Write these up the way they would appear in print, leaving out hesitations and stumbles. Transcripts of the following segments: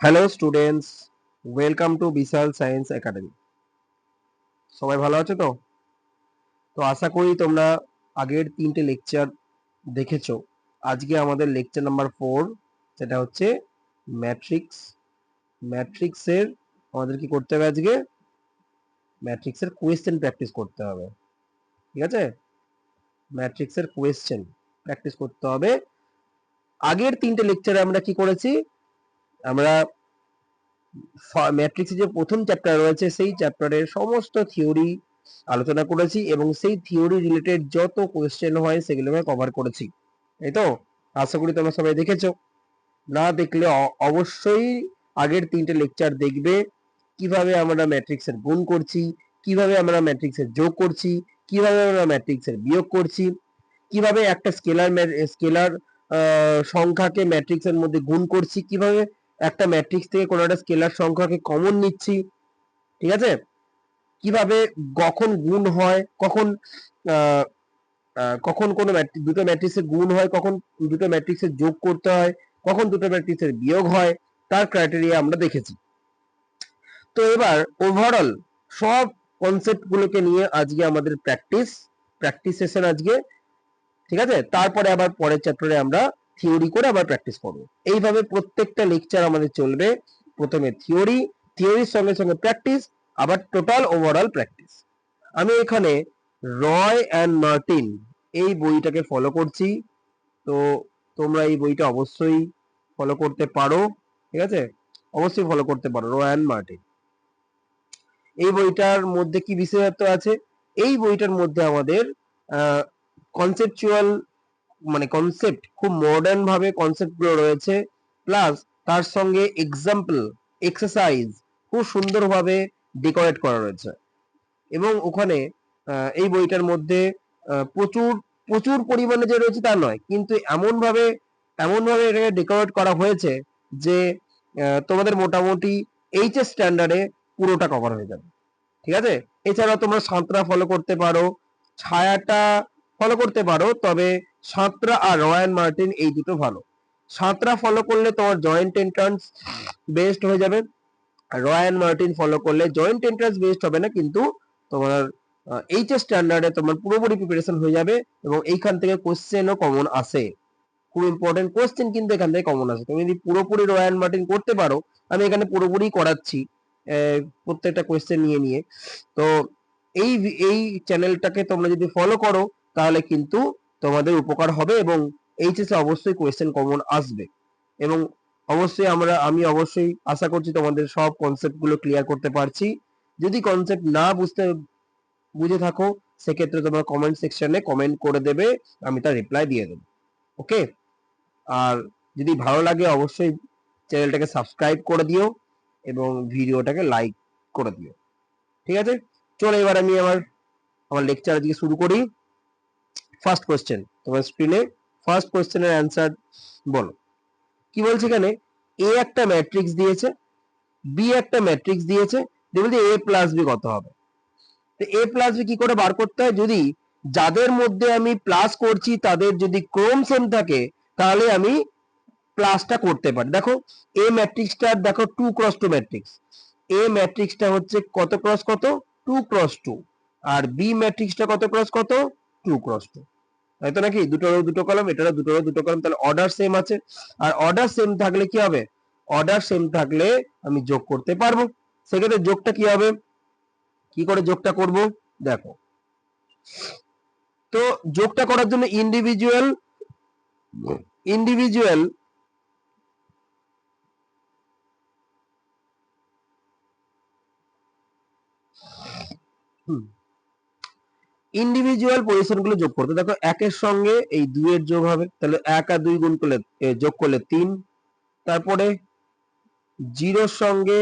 Hello students, welcome to Vishal science academy. সবাই ভালো আছো তো? তো আশা করি তোমরা আগের 3টে লেকচার দেখেছো। আজকে আমাদের লেকচার নাম্বার 4, সেটা হচ্ছে ম্যাট্রিক্স। ম্যাট্রিক্সের আমাদের কি করতে হবে আজকে? ম্যাট্রিক্সের কোয়েশ্চেন প্র্যাকটিস করতে হবে। ঠিক আছে? ম্যাট্রিক্সের কোয়েশ্চেন প্র্যাকটিস করতে হবে। আগের 3টে লেকচারে আমরা কি করেছি? আমরা ম্যাট্রিক্সের যে প্রথম চ্যাপ্টার রয়েছে সেই চ্যাপ্টারের সমস্ত থিওরি আলোচনা করেছি এবং সেই থিওরি রিলেটেড যত কোয়েশ্চেন হয় সেগুলোকে কভার করেছি। এই তো আশা করি তোমরা সবাই দেখেছো। না দেখলে অবশ্যই আগের 3টে লেকচার দেখবে। কিভাবে আমরা ম্যাট্রিক্সের গুণ করছি, কিভাবে আমরা ম্যাট্রিক্সের যোগ করছি, কিভাবে আমরা ম্যাট্রিক্সের বিয়োগ করছি, কিভাবে একটা স্কেলার সংখ্যাকে ম্যাট্রিক্সের মধ্যে গুণ করছি, কিভাবে একটা ম্যাট্রিক্স থেকে কোনো একটা স্কেলার সংখ্যাকে কমন নিচ্ছি। ঠিক আছে? কিভাবে কখন গুণ হয়, কখন আহ, কখন কোনো দুটো ম্যাট্রিক্সের গুণ হয়, কখন দুটো ম্যাট্রিক্সের যোগ করতে হয়, কখন দুটো ম্যাট্রিক্সের বিয়োগ হয়, তার ক্রাইটেরিয়া আমরা দেখেছি। তো এবার ওভারঅল সব কনসেপ্ট গুলোকে নিয়ে আজকে আমাদের প্র্যাকটিস সেশন আজকে। ঠিক আছে? তারপরে আবার পরের চ্যাপ্টারে আমরা থিওরি করে আবার প্র্যাকটিস করব। এইভাবে প্রত্যেকটা লেকচার আমাদের চলবে। প্রথমে থিওরির সঙ্গে সঙ্গে প্র্যাকটিস, আবার টোটাল ওভারঅল প্র্যাকটিস। আমি এখানে রয় অ্যান্ড মার্টিন এই বইটাকে ফলো করছি। তো তোমরা এই বইটা অবশ্যই ফলো করতে পারো। ঠিক আছে? অবশ্যই ফলো করতে পারো রয় অ্যান্ড মার্টিন। এই বইটার মধ্যে কি বিশেষত্ব আছে? এই বইটার মধ্যে আমাদের কনসেপচুয়াল মানে কনসেপ্ট খুব মডার্ন ভাবে কনসেপ্ট গুলো রয়েছে, প্লাস তার সঙ্গে এক্সাম্পল এক্সারসাইজ খুব সুন্দরভাবে ডেকোরেট করা রয়েছে। এবং ওখানে এই বইটার মধ্যে প্রচুর প্রচুর পরিমাণে যে রয়েছে তা নয়, কিন্তু এমন ভাবে এটাকে ডেকোরেট করা হয়েছে যে তোমাদের মোটামুটি এইচএস স্ট্যান্ডার্ডে পুরোটা কভার হয়ে যাবে। ঠিক আছে? এছাড়াও তোমরা সাঁতরা ফলো করতে পারো, ছায়াটা ফলো করতে পারো, তবে সাঁতরা আর রয়্যাল মার্টিন এই দুটো ভালো। সাঁতরা ফলো করলে তোমার জয়েন্ট এন্ট্রান্স বেস্ট হয়ে যাবে, আর রয়্যাল মার্টিন ফলো করলে জয়েন্ট এন্ট্রান্স বেস্ট হবে না, কিন্তু তোমার এইচএস স্ট্যান্ডার্ডে তোমার পুরোপুরি প্রিপারেশন হয়ে যাবে এবং এইখান থেকে কোশ্চেনও কমন আসে। খুব ইম্পর্টেন্ট কোশ্চেন কিন্তু এখান থেকে কমন আসে। তুমি যদি পুরোপুরি রয়্যাল মার্টিন করতে পারো, আমি এখানে পুরোপুরি করাচ্ছি প্রত্যেকটা কোয়েশ্চেন নিয়ে নিয়ে। তো এই এই চ্যানেলটাকে তোমরা যদি ফলো করো তাহলে কিন্তু তোমাদের উপকার হবে এবং এইচএসে অবশ্যই কোয়েশ্চেন কমন আসবে। এবং অবশ্যই আমি অবশ্যই আশা করছি তোমাদের সব কনসেপ্ট গুলো ক্লিয়ার করতে পারছি। যদি কনসেপ্ট না বুঝে থাকো, সেক্ষেত্রে তোমরা কমেন্ট সেকশনে কমেন্ট করে দেবে, আমি তার রিপ্লাই দিয়ে দেবো। ওকে? আর যদি ভালো লাগে অবশ্যই চ্যানেলটাকে সাবস্ক্রাইব করে দিও এবং ভিডিওটাকে লাইক করে দিও। ঠিক আছে? চলো এবার আমি আমার লেকচার আজকে শুরু করি। ফার্স্ট কোশ্চেন তোমার স্ক্রিনে, ফার্স্ট কোশ্চেনের অ্যান্সার বলো। কি বলছে এখানে? এ একটা ম্যাট্রিক্স দিয়েছে, বি একটা ম্যাট্রিক্স দিয়েছে, দিয়ে বলছে এ প্লাস বি কত হবে। তো এ প্লাস বি কি করে বার করতে হয়? যদি যাদের মধ্যে আমি প্লাস করছি তাদের যদি ক্রম সেম থাকে তাহলে আমি প্লাসটা করতে পারি। দেখো এ ম্যাট্রিক্সটা দেখো 2x2 ম্যাট্রিক্স। এ ম্যাট্রিক্সটা হচ্ছে কত ক্রস কত? 2x2। আর বি ম্যাট্রিক্সটা কত ক্রস কত? 2x2। তাই তো নাকি? দুটোরও দুটো কলাম, এটারও দুটোরও দুটো কলাম, তাহলে অর্ডার সেম আছে। আর অর্ডার সেম থাকলে কি হবে? অর্ডার সেম থাকলে আমি যোগ করতে পারবো। সেক্ষেত্রে যোগটা কি হবে? কি করে যোগটা করব? দেখো, তো যোগটা করার জন্য ইন্ডিভিজুয়াল ইন্ডিভিজুয়াল ইন্ডিভিজুয়াল পজিশন গুলো যোগ করতে। দেখো একের সঙ্গে এই 2 এর যোগ হবে, তাহলে 1 আর 2 গুণ করলে যোগ করলে 3। তারপরে 0 এর সঙ্গে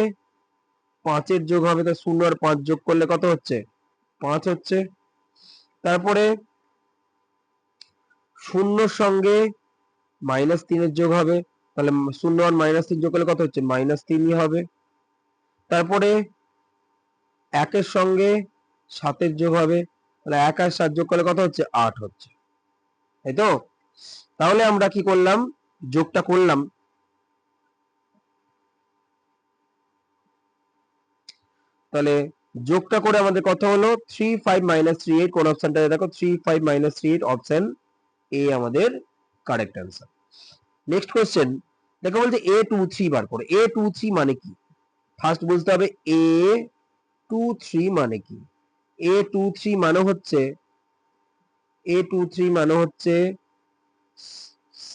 5 এর যোগ হবে, তাহলে 0 আর 5 যোগ করলে কত হচ্ছে? 5 হচ্ছে। তারপরে 0 এর সঙ্গে -3 এর যোগ হবে, তাহলে 0 আর -3 যোগ করলে কত হচ্ছে? -3ই হবে। তারপরে 1 এর সঙ্গে 7 এর যোগ হবে, তাহলে 1 আর 7 যোগ করলে কত হচ্ছে? 8 হচ্ছে। তাই তো? তাহলে আমরা কি করলাম? যোগটা করলাম। তাহলে যোগটা করে আমাদের কত হলো 3 5 3 8 কোন অপশনটা দেখো 3 5 3 8 অপশন এ আমাদের কারেক্ট অ্যান্সার। নেক্সট কোশ্চেন দেখো বলছে A23 বার করো। A23 মানে কি? ফার্স্ট বুঝতে হবে A23 মানে কি। A23 মানে হচ্ছে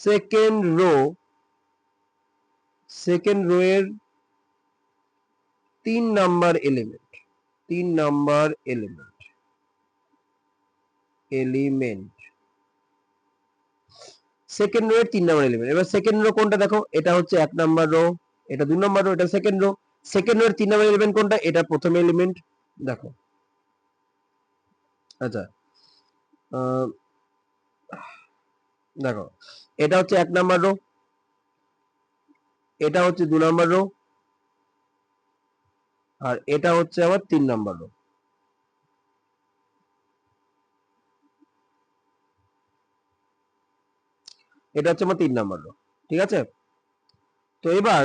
সেকেন্ড রো এর 3 নাম্বার এলিমেন্ট। সেকেন্ড রো এর 3 নাম্বার এলিমেন্ট। এবার সেকেন্ড রো কোনটা দেখো, এটা হচ্ছে 1 নাম্বার রো, এটা 2 নাম্বার রো, এটা সেকেন্ড রো। সেকেন্ড রো এর 3 নাম্বার এলিমেন্ট কোনটা? এটা প্রথম এলিমেন্ট। দেখো আচ্ছা দেখো এটা হচ্ছে 1 নাম্বার রো, এটা হচ্ছে 2 নাম্বার রো, আর এটা হচ্ছে আবার 3 নাম্বার রো। এটা হচ্ছে আমার 3 নাম্বার রো, ঠিক আছে। তো এবার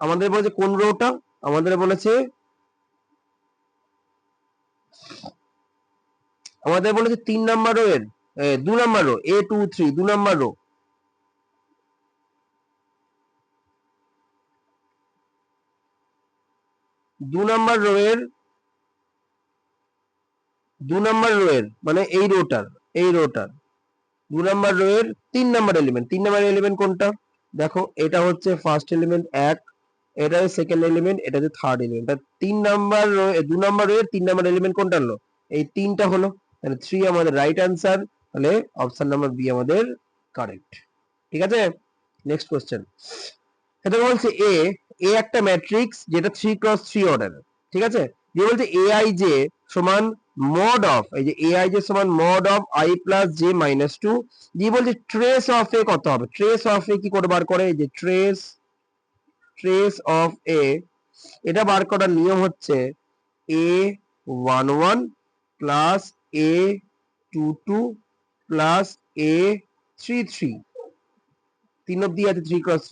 আমাদের বলেছে কোন রোটা, আমাদের বলেছে 3 নাম্বার রো এর 2 number rho A23 2 number rho, 2 number rho এর মানে এই রোটার 2 নাম্বার রো এর 3 নাম্বার এলিমেন্ট। 3 নাম্বার এলিমেন্ট কোনটা? দেখো এটা হচ্ছে ফার্স্ট এলিমেন্ট 1, এটা হচ্ছে সেকেন্ড এলিমেন্ট, এটা হচ্ছে থার্ড এলিমেন্ট। তাহলে 3 নাম্বার রো 2 নাম্বার রো এর 3 নাম্বার এলিমেন্ট কোনটা হলো? এই 3টা হলো। তাহলে 3 আমাদের রাইট অ্যান্সার। তাহলে অপশন নাম্বার বি আমাদের কারেক্ট, ঠিক আছে। নেক্সট কোশ্চেন, এটা বলছে এ একটা ম্যাট্রিক্স যেটা 3x3 অর্ডারের, ঠিক আছে। যে বলছে aij সমান মড অফ, এই যে aij সমান mod of i plus j minus 2। যে বলছে ট্রেস অফ এ কত হবে? ট্রেস অফ এ কি করে বার করে? এই যে ট্রেস অফ এ, এটা বার করার নিয়ম হচ্ছে a11 plus a22 plus a33, 3 অবধি আছে 3x3,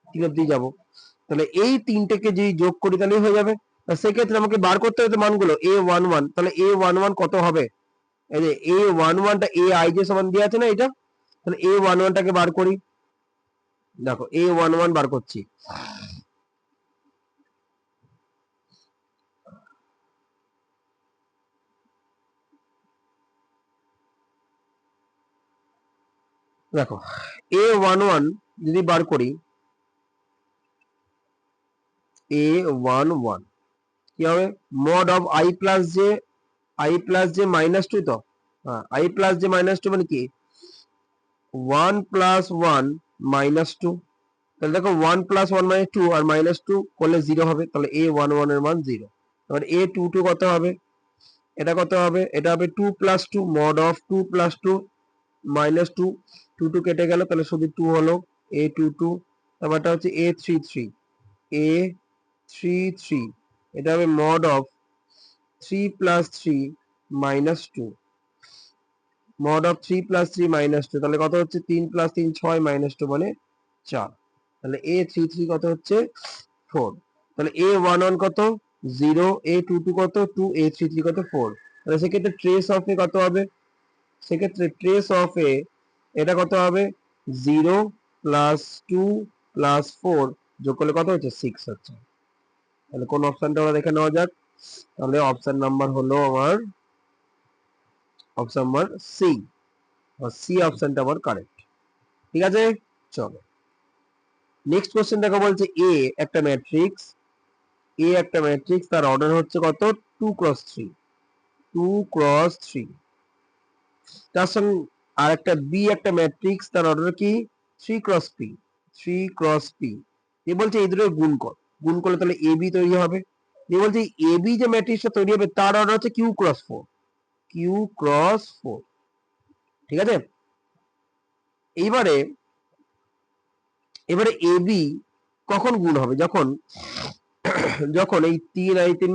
3 অবধি যাবো। তাহলে এই তিনটেকে যদি যোগ করি তাহলে হয়ে যাবে। সেক্ষেত্রে আমাকে বার করতে হবে মানগুলো a11, তাহলে a11 কত হবে? এই যে a11 টা aij সমান দেওয়া আছে না এটা, তাহলে a11 টাকে বার করি। দেখো a11 বার করছি, দেখো a11 যদি বার করি, a11 কি হবে? Mod of i plus J minus 2, তো হ্যাঁ i প্লাস জে মাইনাস 2 মানে কি 1 প্লাস 1 মাইনাস 2। তাহলে দেখো 1 প্লাস 1 মানে 2, আর মাইনাস 2 করলে 0 হবে, তাহলে a11 এর মান 0। এবার a22 কত হবে? এটা কত হবে? এটা হবে 2 plus 2 mod of 2 plus 2 minus 2, 2 2 কেটে গেল, তাহলে শুধু 2 হলো a22। তারপরটা হচ্ছে a33, এটা হবে mod of 3 plus 3 minus 2, mod of 3 plus 3 minus 2, তাহলে কত হচ্ছে 3 প্লাস 3 6 মাইনাস 2 মানে 4। তাহলে a33 কত হচ্ছে 4। তাহলে a11 কত 0, a22 কত 2, a33 কত 4। তাহলে সেক্ষেত্রে ট্রেস অফ এ কত হবে? সেক্ষেত্রে ট্রেস অফ এ এটা কত হবে 0 প্লাস 2 প্লাস 4 যোগ করলে কত হচ্ছে 6 হচ্ছে। তাহলে কোন অপশনটা আমরা দেখে নেওয়া যাক। তাহলে অপশন নাম্বার হলো আমার অপশন নাম্বার সি, সি অপশনটা আমার কারেক্ট, ঠিক আছে। চলো নেক্সট কোশ্চেন দেখো, বলছে একটা ম্যাট্রিক্স তার অর্ডার হচ্ছে কত 2x3, তার সঙ্গে আর একটা একটা ম্যাট্রিক্স তার অর্ডার কি 3x p। এ বলছে এই দুটোর গুণ করলে তাহলে ab তৈরি হবে। এ বলছে ab যে ম্যাট্রিক্সটা তৈরি হবে তার অর্ডার হচ্ছে q×4, ঠিক আছে। এইবারে ab কখন গুণ হবে? যখন এই 3 আর 3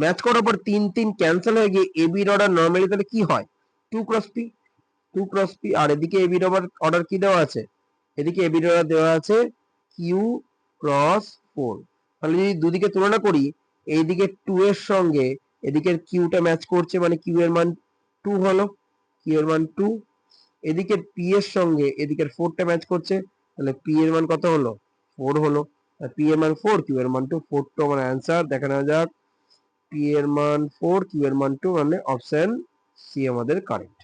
ম্যাচ করার পর 3 3 ক্যান্সেল হয়ে গিয়ে ab এর অর্ডার নরমালি তাহলে কি হয় 2x p। আর এদিকে ab এর অর্ডার কি দেওয়া আছে? এদিকে ab এর অর্ডার দেওয়া আছে q×4। তাহলে যদি দুদিকে তুলনা করি এইদিকে 2 এর সঙ্গে এদিকের কিউটা ম্যাচ করছে, মানে কিউ এর মান 2 হলো, কিউ এর মান 2। এদিকে পি এর সঙ্গে এদিকের 4টা ম্যাচ করছে, তাহলে পি এর মান কত হলো, 4 হলো। পি এর মান 4, কিউ এর মান 2, 4 তো আমার অ্যান্সার। দেখা নেওয়া যাক, পি এর মান 4, কিউ এর মান 2, মানে অপশন সি আমাদের কারেক্ট।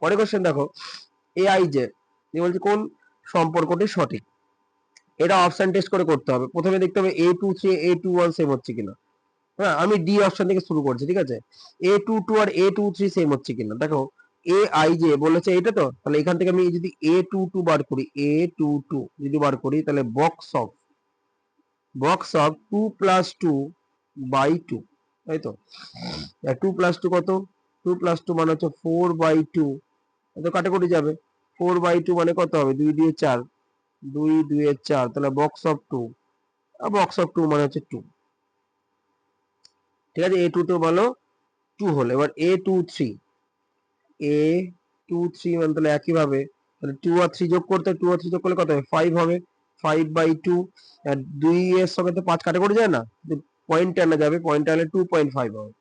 পরে কোশ্চেন দেখো, এআই যে বলছে কোন সম্পর্কটি সঠিক, এটা অপশন টেস্ট করে করতে হবে। প্রথমে দেখতে হবে A23 A21 সেম হচ্ছে কিনা। হ্যাঁ, আমি ডি অপশন থেকে শুরু করছি, ঠিক আছে। A22 আর A23 সেম হচ্ছে কিনা। দেখো এ আই যে বলেছে এটা, তো তাহলে এখান থেকে আমি যদি A22 বার করি, A22 যদি বার করি, তাহলে বক্স অফ 2 + 2 / 2, তাই তো। 2 + 2 কত, 2 + 2 মানে হচ্ছে 4/2, এত কাটাকুটি যাবে। 4/2 মানে কত হবে, 2 দিয়ে 4, 2 2 এ 4, তাহলে বক্স অফ 2 মানে হচ্ছে 2, ঠিক আছে। A22 বলো 2 হলো। এবার A23 মানে তাহলে একইভাবে, তাহলে 2 আর 3 যোগ করতে, 2 আর 3 যোগ করলে কত হবে, 5 হবে। 5/2, আর 2 এর সঙ্গে তো 5 কাটাকুটি যায় না, পয়েন্ট আনা যাবে, পয়েন্ট আনলে 2.5 হবে।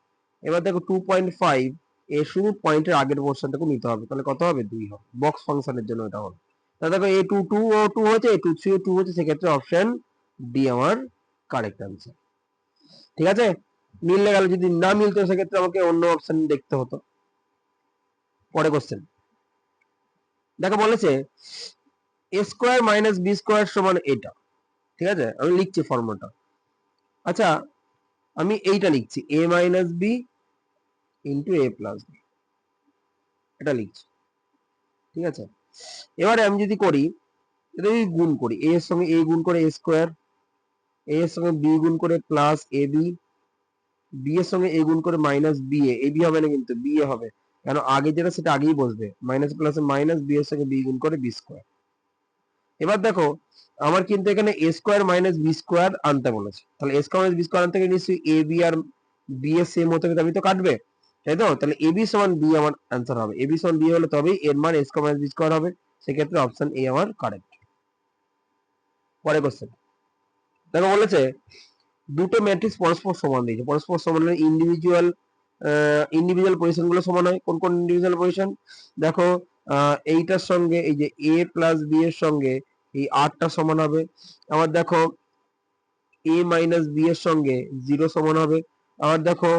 এবার দেখো 2.5 এর শুধু পয়েন্টের আগের পোর্শনটাকে নিতে হবে, তাহলে কত হবে, 2 হবে। বক্স ফাংশনের জন্য এটা হবে। তাহলে দেখো A22 ও 2 হচ্ছে, A23 ও 2 হচ্ছে, সেক্ষেত্রে অপশন ডি আমার কারেক্ট আনসার। ঠিক আছে, মিললে গেল, যদি না মিলতো সেক্ষেত্রে আমাকে অন্য অপশন দেখতে হতো। পরে কোশ্চেন দেখো, বলেছে a square minus B square সমান এটা, ঠিক আছে। আমি লিখছি ফর্মুলাটা। আচ্ছা, আমি এইটা লিখছি a minus B into A plus B, এটা লিখছি, ঠিক আছে। এবারে আমি যদি করি, এটা যদি গুণ করি, a এর সঙ্গে a গুণ করে a স্কোয়ার, a এর সঙ্গে b গুণ করে প্লাস এ বি, বি এর সঙ্গে a গুণ করে মাইনাস বি এ বি হবে না কিন্তু বি এ হবে, কেন আগে যেটা সেটা আগেই বসবে, মাইনাস প্লাসে মাইনাস, বি এর সঙ্গে বি গুণ করে বি স্কোয়ার। এবার দেখো, আমার কিন্তু এখানে a square minus B square আনতে বলেছে, তাহলে a square minus B square আনতে গেলে নিশ্চয়ই এ বি আর বি এর সেম হতে হবে, তবেই তো কাটবে, তাই তো। তাহলে এ বি সমান বি আমার অ্যান্সার হবে, এ বি সমান বি হলে তবেই এর মান a square minus B square হবে, সেক্ষেত্রে অপশন এ আমার কারেক্ট। পরে কোশ্চেন দেখো, বলেছে দুটো ম্যাট্রিক্স পরস্পর সমান দিয়েছে, পরস্পর সমান হলে ইন্ডিভিজুয়াল পজিশন গুলো সমান হয়। কোন কোন ইন্ডিভিজুয়াল পজিশন দেখো, এইটার সঙ্গে এই যে a প্লাস বি এর সঙ্গে এই 8টা সমান হবে। আবার দেখো a মাইনাস বি এর সঙ্গে 0 সমান হবে। আবার দেখো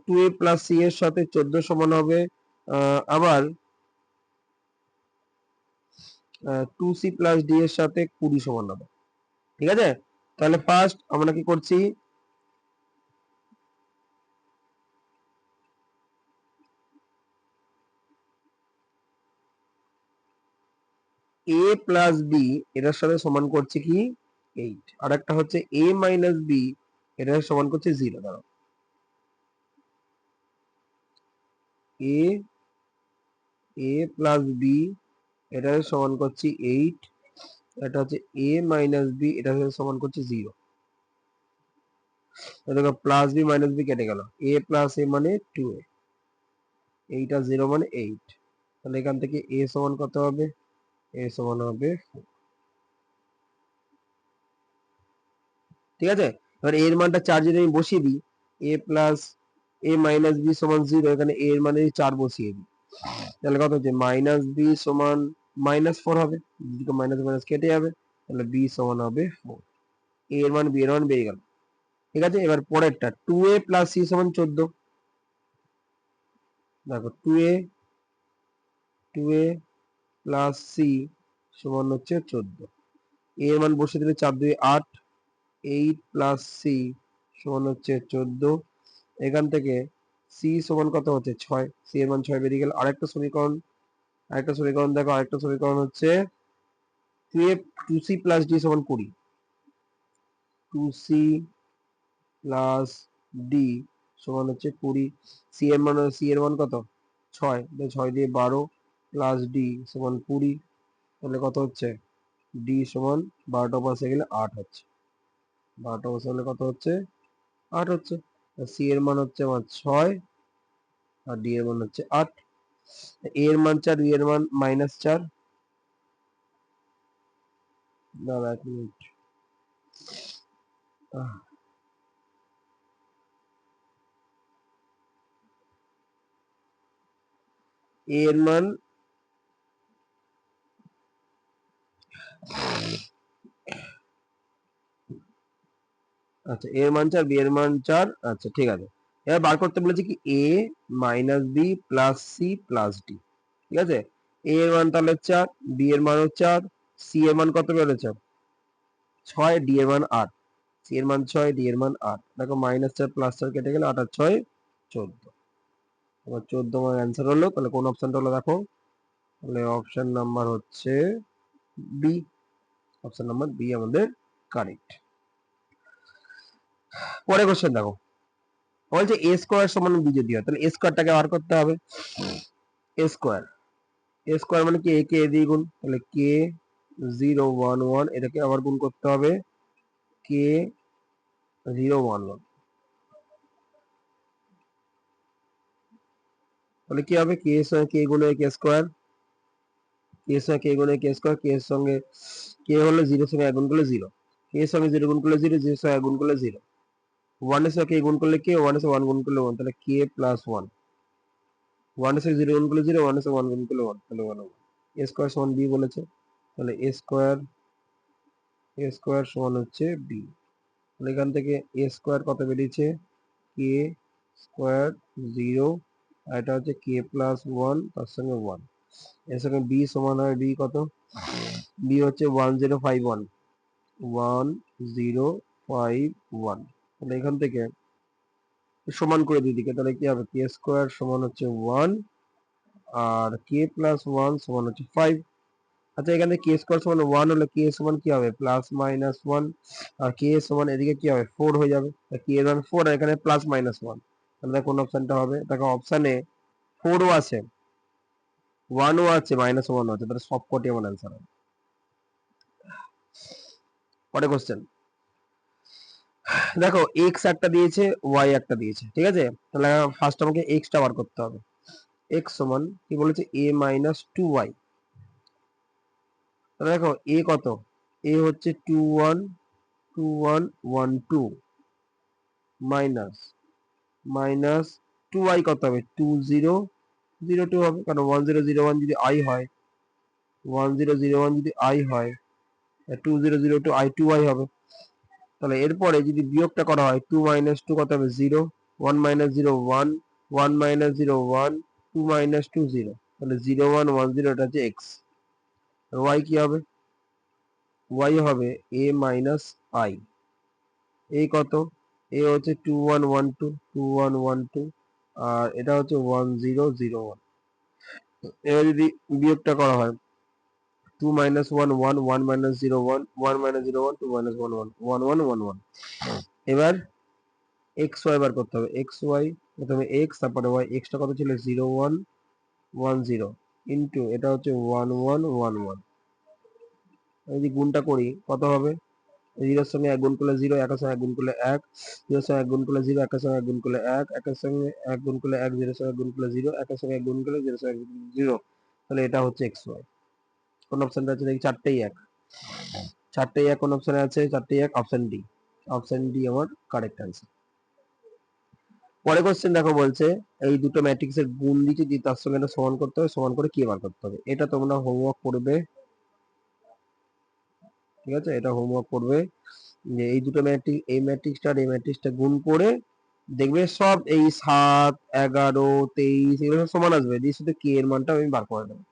2a প্লাস সি এর সাথে 14 সমান হবে। আবার 2c প্লাস ডি এর সাথে 20 সমান হবে, ঠিক আছে। তাহলে ফার্স্ট আমরা কি করছি, a প্লাস বি এটার সাথে সমান করছে কি 8, আর একটা হচ্ছে a মাইনাস বি এটার সমান করছে 0। দাঁড়াও, a প্লাস বি এটার সমান করছি 8, এটা হচ্ছে a মাইনাস বি এটার সাথে সমান করছে 0। দেখো প্লাস বি মাইনাস বি কেটে গেল, a প্লাস a মানে 2a, এইটা 0 মানে 8, তাহলে এখান থেকে a সমান কত হবে, a সমান হবে 4, ঠিক আছে। এবার a এর মানটা 4 যদি আমি বসিয়ে দিই, a plus a minus B সমান 0, এখানে a এর মানে 4 বসিয়ে দিই, তাহলে কত হচ্ছে, মাইনাস বি সমান -4 হবে, দুটো মাইনাস মাইনাস কেটে যাবে, তাহলে বি সমান হবে 4, a এর মান বি এর মান বেরিয়ে গেল, ঠিক আছে। এবার পরেরটা 2a প্লাস সি সমান 14, দেখো 2a প্লাস সি সমান হচ্ছে 14, a এর মান বসিয়ে দিলে 4 2 8, 8 প্লাস সি সমান হচ্ছে 14, এখান থেকে সি সমান কত হচ্ছে 6, সি এর মান 6 বেরিয়ে গেল। আরেকটা সমীকরণ দেখো, আরেকটা সমীকরণ হচ্ছে 2c প্লাস ডি সমান 20, 2c প্লাস ডি সমান হচ্ছে 20, সি এর মান কত 6, 6 দিয়ে 12 প্লাস ডি সমান 20, তাহলে কত হচ্ছে, ডি সমান 12টা পাশে গেলে 8 হচ্ছে, 12টা পাশে গেলে কত হচ্ছে, 8 হচ্ছে। সি এর মান হচ্ছে আমার 6 আর ডি এর মান হচ্ছে 8, এ এর মান 4, বি এর মান -4, দাঁড়া 1 মিনিট, এ এর মান আচ্ছা এর মান 4, বি এর মান 4। আচ্ছা ঠিক আছে, এবার বার করতে বলেছে কি a minus b plus c plus d. ঠিক আছে, এ এর মান তাহলে 4, বি এর মানও 4, সি এর মান কত বেরোচ্ছে 6, ডি এর মান 8। সি এর মান 6, ডি এর মান 8। দেখো -4 +4 কেটে গেলে 8 আর 6 14। এবার 14 আমার অ্যান্সার হলো। তাহলে কোন অপশনটা হলো দেখো, তাহলে অপশন নাম্বার হচ্ছে বি। অপশন নাম্বার বি আমাদের কারেক্ট। পরে কোশ্চেন দেখো, বলছে এ স্কোয়ার সমান বি যদি হয় তাহলে এ স্কোয়ারটাকে বার করতে হবে। এ স্কোয়ার, এ স্কোয়ার মানে কি এ কে এ দিয়ে গুণ, তাহলে কে 0 1 1 এটাকে আবার গুণ করতে হবে কে 0 1 1। তাহলে কি হবে কে এর সঙ্গে কে গুণে কে স্কোয়ার, কে এর সঙ্গে কে গুণে কে স্কোয়ার, কে এর সঙ্গে কে হলো 0 এর সঙ্গে এক গুণ করলে 0, কে এর সঙ্গে 0 গুণ করলে 0, 0 এর সঙ্গে এক গুণ করলে 0, 1 এর সঙ্গে কে গুণ করলে কে, 1 এর সঙ্গে 1 গুণ করলে 1, তাহলে কে প্লাস 1, 1 এর সঙ্গে 0 গুণ করলে 0, 1 এর সঙ্গে 1 গুণ করলে 1, তাহলে 1 হবে। এ স্কোয়ার সমান বি বলেছে, তাহলে এ স্কোয়ার সমান হচ্ছে বি। তাহলে এখান থেকে এ স্কোয়ার কত বেরিয়েছে কে স্কোয়ার 0, আর এটা হচ্ছে কে প্লাস 1 তার সঙ্গে 1, এর সঙ্গে বি সমান হয় বি কত, বি হচ্ছে 1051, 1051। তাহলে এখান থেকে সমান করে দিদিকে, তাহলে কি হবে কে স্কোয়ার সমান হচ্ছে 1 আর কে প্লাস 1 সমান হচ্ছে 5। আচ্ছা এখানে কে স্কোয়ার সমান 1 হলে কে সমান কি হবে প্লাস মাইনাস 1, আর কে সমান এদিকে কি হবে 4 হয়ে যাবে, কে এর মান 4 আর এখানে প্লাস মাইনাস 1। তাহলে কোন অপশনটা হবে দেখো, অপশনে 4 ও আছে 1 ও আছে মাইনাস 1 ও আছে, তাহলে সবকটি আমার অ্যান্সার হবে। পরে কোশ্চেন দেখো এক্স একটা দিয়েছে ওয়াই একটা দিয়েছে, ঠিক আছে, তাহলে ফার্স্ট আমাকে এক্স টা বার করতে হবে। এক্স সমান কি বলেছে এ মাইনাস 2y। তাহলে দেখো এ কত, এ হচ্ছে 2 1 2 1 1 2 মাইনাস মাইনাস 2y কত হবে 2 0 0 2 হবে, কারণ 1 0 0 1 যদি i হয়, 1 0 0 1 যদি i হয় 2 0 0 2 i 2y হবে। তাহলে এরপরে যদি বিয়োগটা করা হয় 2 মাইনাস 2 কত হবে 0, 1 মাইনাস 0 1, 1 মাইনাস 0 1, 2 মাইনাস 2 0, তাহলে 0 1 1 0 এটা হচ্ছে এক্স। y কি হবে, y হবে a মাইনাস i। এই কত, এ হচ্ছে 2 1 1 2 2 1 1 2, আর এটা হচ্ছে 1 0 0 1। এবার যদি বিয়োগটা করা হয় 2 minus 1 1, 1 minus 0 1, 1 minus 0 1, 2 minus 1 1, 1 1 1 1। এবার x y বার করতে হবে, x y প্রথমে x তারপরে y, x টা কত ছিল 0 1 1 0 ইনটু এটা হচ্ছে 1 1 1 1। যদি গুণটা করি কত হবে, 0 এর সঙ্গে 1 গুণ করলে 0, 1 এর সঙ্গে 1 গুণ করলে 1, 0 এর সঙ্গে 1 গুণ করলে 0, 1 এর সঙ্গে 1 গুণ করলে 1, 1 এর সঙ্গে 1 গুণ করলে 1, 0 এর সঙ্গে 1 গুণ করলে 0, 1 এর সঙ্গে 1 গুণ করলে 0 এর সঙ্গে 1 গুণ করলে 0। তাহলে এটা হচ্ছে x y। কোন অপশনটা আছে দেখি, চারটেই 1, চারটেই 1 কোন অপশনে আছে, চারটেই 1, অপশন ডি। অপশন ডি আমার কারেক্ট অ্যান্সার। পরে কোশ্চেন দেখো বলছে এই দুটো ম্যাট্রিক্সের গুণ দিতে দিয়ে তার সঙ্গে এটা সমান করতে হবে, সমান করে কি বার করতে হবে। এটা তোমরা হোমওয়ার্ক করবে, ঠিক আছে, এটা হোমওয়ার্ক করবে যে এই দুটো ম্যাট্রিক্স, এই ম্যাট্রিক্সটা আর এই ম্যাট্রিক্সটা গুণ করে দেখবে সব এই 7 11 23 এগুলো সব সমান আসবে, দিয়ে শুধু কে এর মানটা আমি বার করে দেবো।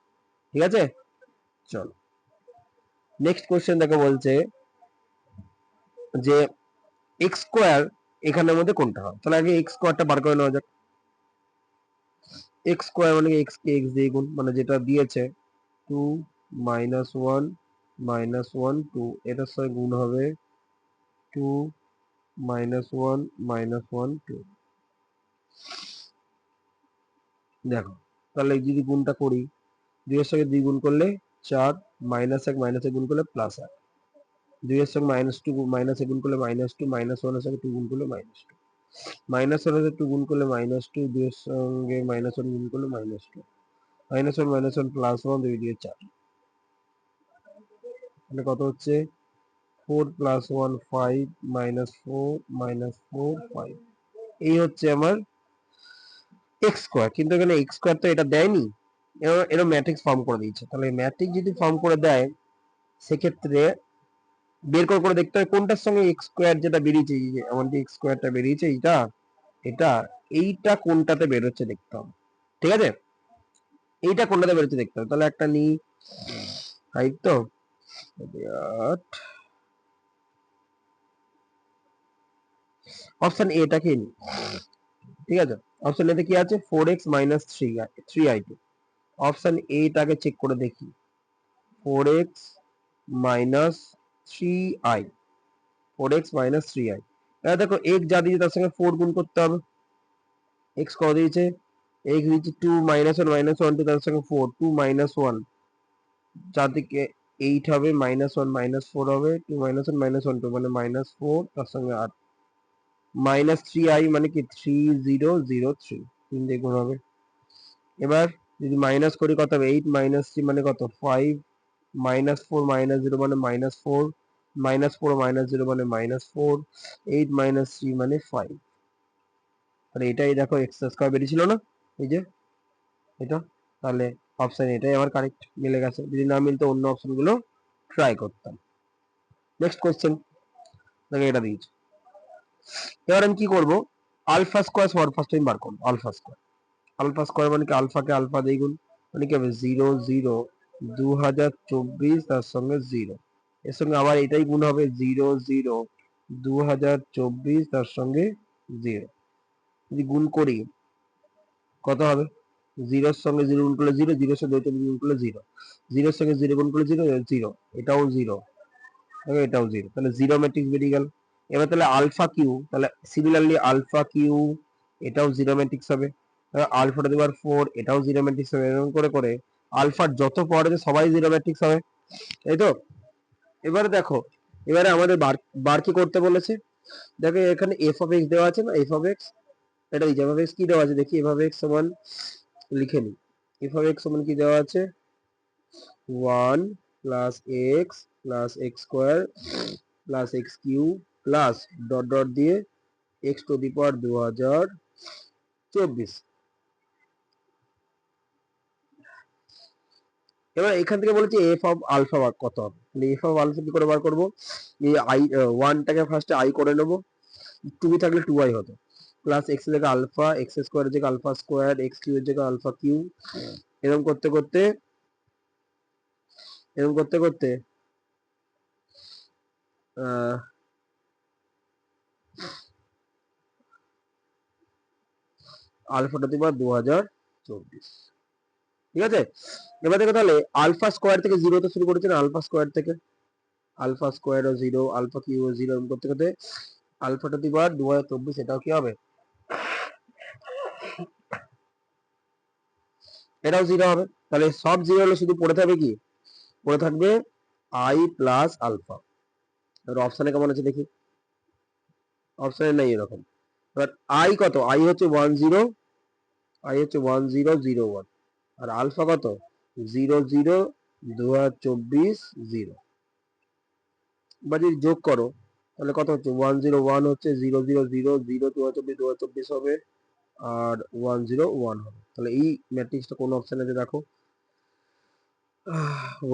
ঠিক আছে, চলো নেক্সট কোশ্চেন দেখো বলছে যে এক্স স্কোয়ার এখানের মধ্যে কোনটা হয়। তাহলে আগে এক্স স্কোয়ারটা বার করে নেওয়া যাক। এক্স স্কোয়ার মানে এক্স কে এক্স দিয়ে গুণ, মানে যেটা দিয়েছে 2 মাইনাস 1 মাইনাস 1 2, এটার সঙ্গে গুণ হবে 2 মাইনাস 1 মাইনাস 1 2। দেখো তাহলে যদি গুণটা করি 2 এর সঙ্গে 2 গুণ করলে 4, মাইনাস 1 মাইনাস 1 গুণ করলে প্লাস 1, 2 এর সঙ্গে মাইনাস 2 মাইনাস 1 গুণ করলে মাইনাস 2, মাইনাস 1 এর সঙ্গে 2 গুণ করলে মাইনাস 2, মাইনাস 1 এর সঙ্গে 2 গুণ করলে মাইনাস 2, 2 এর সঙ্গে মাইনাস 1 গুণ করলে মাইনাস 2, মাইনাস 1 প্লাস 1 2 দিয়ে 4, তাহলে কত হচ্ছে 4 প্লাস 1 5 মাইনাস 4 মাইনাস 4 5। এই হচ্ছে আমার এক্স স্কোয়ার, কিন্তু এখানে এক্স স্কোয়ার তো এটা দেয়নি, এরকম ম্যাট্রিক্স ফর্ম করে দিয়েছে। তাহলে ম্যাট্রিক্স যদি ফর্ম করে দেয় সেক্ষেত্রে বের করে দেখতে হয় কোনটার সঙ্গে এক্স স্কোয়ার যেটা বেরিয়েছে, এই যে আমার যে এক্স স্কোয়ারটা বেরিয়েছে এইটা এটা এইটা কোনটাতে বেরোচ্ছে দেখতে হবে। ঠিক আছে, এইটা কোনটাতে বেরোচ্ছে দেখতে হবে। তাহলে একটা নি 5 তো 8, অপশন এটাকে নি। ঠিক আছে, অপশন এতে কি আছে 4x minus 3i2। অপশন এটাকে চেক করে দেখি 4x minus 3i, 4x minus 3i। এবার দেখো x যা দিয়েছে তার সঙ্গে 4 গুণ করতে হবে। x কত দিয়েছে, x দিয়েছে 2 minus 1 minus 1 তার সঙ্গে 4, 2 minus 1 চারদিকে 8 হবে, minus 1 minus 4 হবে, 2 minus 1 minus 1 2 মানে minus 4 তার সঙ্গে 8 minus 3i মানে কি 3003, 3 দিয়ে গুণ হবে। এবার যদি মাইনাস করি কত হবে, 8 minus 3 মানে কত 5, minus 4 minus 0 মানে minus 4, minus 4 minus 0 মানে minus 4, 8 minus 3 মানে 5। তাহলে এটাই দেখো এক্স স্কয়ার বেরিয়েছিল না, এই যে এটা। তাহলে অপশন এটাই আমার কারেক্ট, মিলে গেছে। যদি না মিলতো অন্য অপশন গুলো ট্রাই করতাম। নেক্সট কোশ্চেন, দেখো এটা দিয়েছে। এবার আমি কি করব, আলফা স্কয়ার সবার ফার্স্ট টাইম বার করব। আলফা স্কয়ার, আলফা স্কয়ার মানে কি আলফাকে আলফা দিয়ে গুণ, মানে কি হবে 0 0 2024 তার সঙ্গে 0, এর সঙ্গে আবার এটাই গুণ হবে 0 0 2024 তার সঙ্গে 0। যদি গুণ করি কত হবে, 0 এর সঙ্গে 0 গুণ করলে 0, 0 এর সঙ্গে 2 গুণ করলে 0, 0 এর সঙ্গে 0 গুণ করলে 0 0, এটাও 0, এটাও 0, তাহলে 0 ম্যাট্রিক্স বেরিয়ে গেল। এবার তাহলে আলফা কিউ, তাহলে সিমিলারলি আলফা কিউ এটাও 0 ম্যাট্রিক্স হবে। আলফা টু দি পাওয়ার 4 এটাও 0 ম্যাট্রিক্স হবে। এরকম করে করে আলফার যত পাওয়ার আছে সবাই 0 ম্যাট্রিক্স হবে, তাই তো। এবারে দেখো, এবারে আমাদের বার বার কি করতে বলেছে, দেখো এখানে এফ অফ এক্স দেওয়া আছে না, এফ অফ এক্স, এটা এই এফ অফ এক্স কি দেওয়া আছে দেখি, এফ অফ এক্স সমান লিখে নি, এফ অফ এক্স সমান কি দেওয়া আছে 1 plus X plus X square plus X cube plus dot dot দিয়ে এক্স টু দি পাওয়ার 2024। এবার এখান থেকে বলেছি এফ অফ আলফা বার কত হবে, তাহলে এফ অফ আলফা কি করে বার করবো, এই আই ওয়ানটাকে ফার্স্টে আই করে নেবো, টু বি থাকলে 2i হতো, প্লাস এক্স এর জায়গায় আলফা, এক্স স্কোয়ারের জায়গায় আলফা স্কোয়ার, এক্স কিউ এর জায়গায় আলফা কিউ, এরকম করতে করতে এরকম করতে করতে আলফাটা দিব 2024। ঠিক আছে, এবার দেখো তাহলে আলফা স্কোয়ার থেকে 0 তে শুরু করেছেন, আলফা স্কোয়ার থেকে, আলফা স্কোয়ার ও 0, আলফা কিউ ও 0, এরকম করতে করতে আলফাটা দিব 2024, এটাও কি হবে, এটাও 0 হবে। তাহলে সব 0 হলে শুধু পড়ে থাকবে কি, পড়ে থাকবে আই প্লাস আলফা। এবার অপশনে কেমন আছে দেখি, অপশনে নেই এরকম। এবার আই কত, আই হচ্ছে 10, আই হচ্ছে 1001, আর আলফা কত 00 2024 0। বা যদি যোগ করো তাহলে কত হচ্ছে 101 হচ্ছে 000 0 2024 হবে, আর 101 হবে। তাহলে এই ম্যাট্রিক্সটা কোন অপশন আছে দেখো,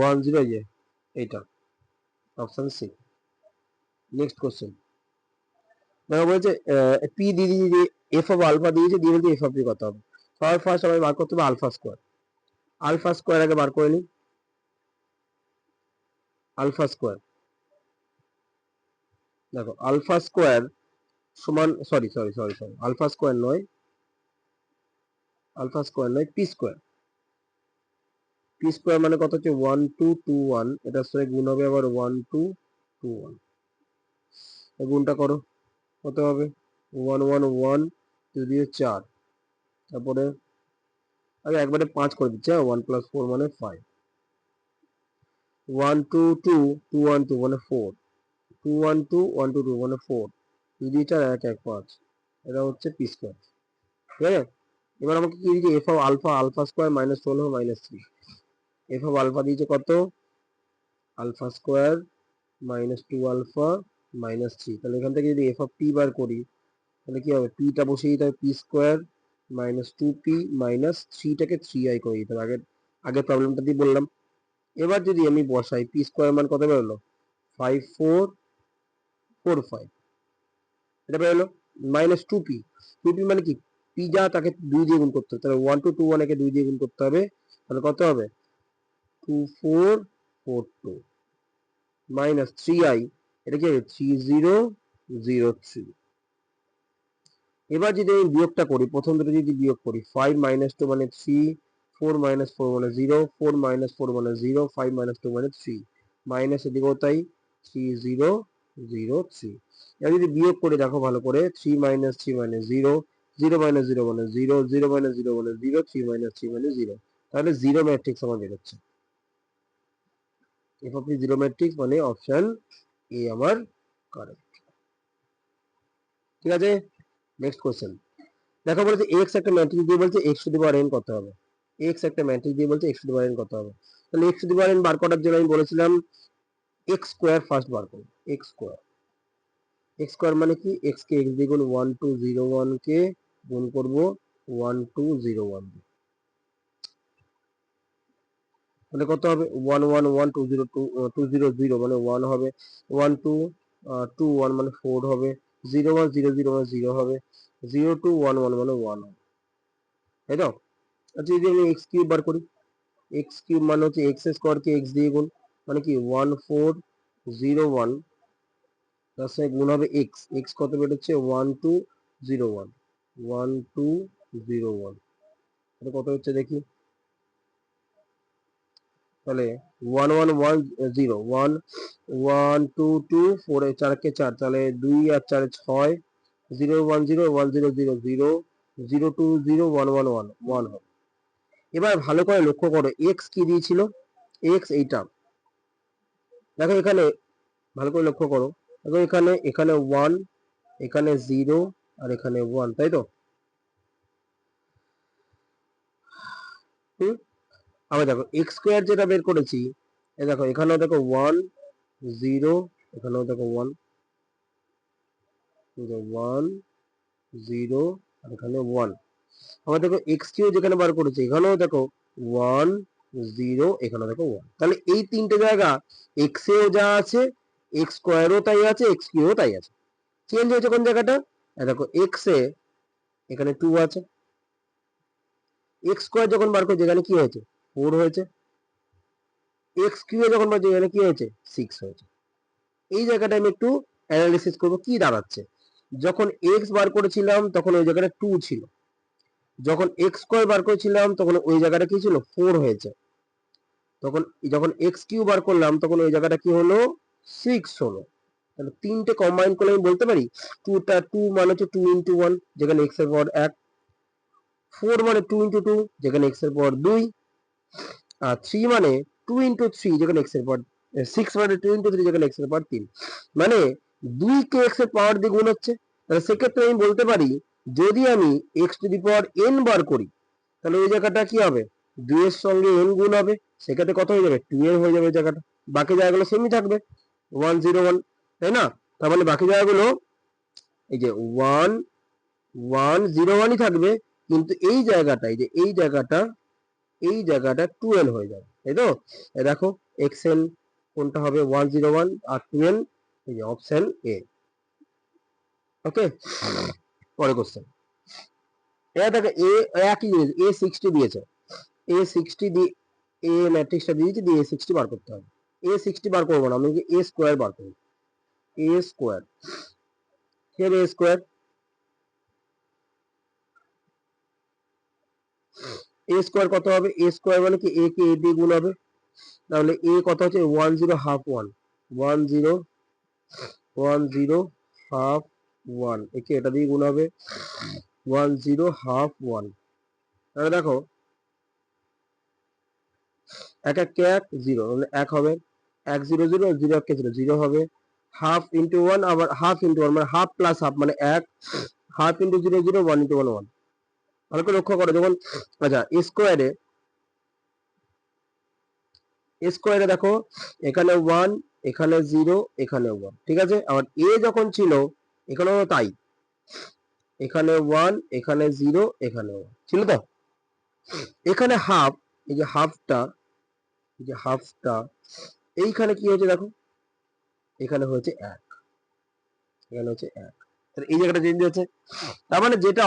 10, এই যে এইটা অপশন সি। নেক্সট কোশ্চেন, দেখো বলেছে পি দিয়ে দিয়ে এফ অফ আলফা দিয়েছে, দিয়ে বলছে এফ অফ পি কত হবে। সবার ফার্স্ট সবাই বার করতে হবে আলফা স্কোয়ার, আলফা স্কোয়ার আগে বার করে নি, আলফা স্কোয়ার, দেখো আলফা স্কোয়ার সমান, sorry sorry sorry sorry alpha square নয়, আলফা স্কোয়ার নয়, পি স্কোয়ার, পি স্কোয়ার মানে কত হচ্ছে 1221, এটার সঙ্গে গুণ হবে আবার 1221, গুণটা করো কত হবে 111, যদিও 4, তারপরে আগে একবারে 5 করে দিচ্ছে, 1 + 4 মানে 5, 122 212 মানে 4, 212 122 মানে 4, যদি 4 1 1 5, এটা হচ্ছে পি স্কোয়ার। ঠিক আছে, এবার আমাকে কি দিয়েছে F of alpha, alpha square minus 12 minus 3, F of alpha দিয়েছে কত alpha square minus 2 alpha minus 3। তাহলে এখান থেকে যদি এফ অফ পি বার করি তাহলে কি হবে, পিটা বসিয়ে দিতে হবে p square minus 2p minus 3টাকে 3i করে দিতে হবে, আগে আগে প্রবলেমটা দিয়ে বললাম। এবার যদি আমি বসাই পি স্কোয়ার মান কত বেরোলো 5445, এটা বেরোলো মাইনাস 2p। 2p মানে কি পি যা তাকে 2 দিয়ে গুণ করতে হবে, তাহলে 1221 একে 2 দিয়ে গুণ করতে হবে, তাহলে কত হবে 2442 মাইনাস 3i, এটা কি হবে 3003। এবার যদি আমি বিয়োগটা করি, প্রথম দুটো যদি বিয়োগ করি 5 মাইনাস 2 মানে 3, 4 মাইনাস 4 মানে 0, 4 মাইনাস 4 মানে 0, 5 মাইনাস 2 মানে 3, মাইনাস এদিকেও তাই 3003। এবার যদি বিয়োগ করে দেখো ভালো করে 3 মাইনাস 3 মানে 0, 0 মাইনাস 0 মানে 0, 0 মাইনাস 0 মানে 0, 3 মাইনাস 3 মানে 0, তাহলে জিরো ম্যাট্রিক্স আমার বেরোচ্ছে। এফ অফ জিরো ম্যাট্রিক্স মানে অপশন এ আমার কারেক্ট। ঠিক আছে, নেক্সট কোশ্চেন দেখো, বলেছে এক্স একটা ম্যাট্রিক্স দিয়ে বলছে x to the power n কত হবে। এক্স একটা ম্যাট্রিক্স দিয়ে বলছে x to the power n কত হবে। তাহলে x to the power n বার করার জন্য আমি বলেছিলাম এক্স স্কোয়ার ফার্স্ট বার করব। এক্স স্কোয়ার, এক্স স্কোয়ার মানে কি এক্স কে এক্স দিয়ে গুণ 1201 কে গুণ করব 1201 দিয়ে, তাহলে কত হবে 111202 মানে 1 হবে, 1221 মানে 4 হবে, 0100 মানে 0 হবে, 0211 মানে 1 হবে, তাই তো। আচ্ছা যদি আমি এক্স কিউব বার করি, এক্স কিউব মানে হচ্ছে এক্স স্কোয়ার কে এক্স দিয়ে গুণ, মানে কি 1401 তার সঙ্গে গুণ হবে এক্স, এক্স কত বেরোচ্ছে 1201, 1201 এটা কত হচ্ছে দেখি, তাহলে 1110 1122 4 4 কে 4, তাহলে 2 আর 4 6, 0101000020111 হবে। এবার ভালো করে লক্ষ্য করো এক্স কি দিয়েছিল, এক্স এইটা দেখো এখানে ভালো করে লক্ষ্য করো, দেখো এখানে এখানে 1, এখানে 0 আর এখানে 1, তাই তো। আবার দেখো এক্স স্কোয়ার যেটা বের করেছি, এই দেখো এখানেও দেখো 1 0, এখানেও দেখো 1 1 0 আর এখানে 1। আবার দেখো এক্স কিউ যেখানে বার করেছি এখানেও দেখো 1 0, এখানেও দেখো 1, তাহলে এই তিনটে জায়গা এক্স এও যা আছে এক্স স্কোয়ারও তাই আছে, এক্স কিউ তাই আছে। চেঞ্জ হয়েছে কোন জায়গাটা, দেখো এক্স এ এখানে 2 আছে, এক্স স্কোয়ার যখন বার করছি এখানে কি হয়েছে 4 হয়েছে, এক্স কিউ যখন বার করছি এখানে কি হয়েছে 6 হয়েছে। এই জায়গাটা আমি একটু অ্যানালিসিস করবো কি দাঁড়াচ্ছে। যখন এক্স বার করেছিলাম তখন ওই জায়গাটা 2 ছিল, যখন এক্স স্কোয়ার বার করেছিলাম তখন ওই জায়গাটা কি ছিল 4 হয়েছে, তখন যখন এক্স কিউ বার করলাম তখন ওই জায়গাটা কি হলো 6 হলো। তাহলে তিনটে কম্বাইন করলে আমি বলতে পারি 2 মানে হচ্ছে 2 ইন্টু 1 যেখানে এক্স এর পাওয়ার 1, 4 মানে 2 ইন্টু 2 যেখানে এক্স এর পাওয়ার 2, আর 3 মানে 2 ইন্টু 3 যেখানে এক্স এর পাওয়ার 6 মানে 2 ইন্টু 3 যেখানে এক্স এর পাওয়ার 3, মানে 2 কে এক্স এর পাওয়ার দিয়ে গুণ হচ্ছে। তাহলে সেক্ষেত্রে আমি বলতে পারি যদি আমি x to the power n বার করি তাহলে ওই জায়গাটা কি হবে 2 এর সঙ্গে এন গুণ হবে, সেক্ষেত্রে কত হয়ে যাবে 2 এর হয়ে যাবে জায়গাটা, বাকি জায়গাগুলো সেমই থাকবে 101, তাই না। তার মানে বাকি জায়গাগুলো এই যে 1101ই থাকবে, কিন্তু এই জায়গাটা এই যে এই জায়গাটা 12 হয়ে যাবে, তাই তো। দেখো এক্সএন কোনটা হবে 101 আর 12, এই যে অপশন এ। ওকে, পরে কোশ্চেন এটা দেখো এ একই জিনিস এ 60 দিয়েছে, এ 60 দিয়ে এ ম্যাট্রিক্সটা দিয়েছি দিয়ে এ 60 বার করতে হবে। এ 60 বার করবো না, আমি এ স্কোয়ার বার করবো, এ স্কোয়ার, কি হবে এ স্কোয়ার, এ স্কোয়ার কত হবে, এ স্কোয়ার মানে কি এ কে এ দিয়ে গুণ হবে, তাহলে এ কত হচ্ছে 10 হাফ 1, 10 হাফ 1, একে এটা দিয়ে গুণ হবে 10 হাফ 1, তাহলে দেখো এক এক কে এক 0 মানে 1 হবে, 1 0 0 0 1 কে 0 0 হবে, হাফ ইন্টু 1 আবার হাফ ইন্টু 1 মানে হাফ প্লাস হাফ মানে 1, হাফ ইন্টু 0 0 1 ইন্টু 1 1। ভালো করে লক্ষ্য করো যখন আচ্ছা স্কোয়ারে দেখো এখানে 1 এখানে 0 এখানে 1, ঠিক আছে। আবার এ যখন ছিল এখানেও তাই, এখানে 1 এখানে 0 এখানে 1 ছিল তো, এখানে হাফ এই যে হাফটা, এইখানে কি হয়েছে দেখো, এখানে হয়েছে 1, এখানে হচ্ছে 1, তাহলে এই জায়গাটা চেঞ্জ হচ্ছে। তার মানে যেটা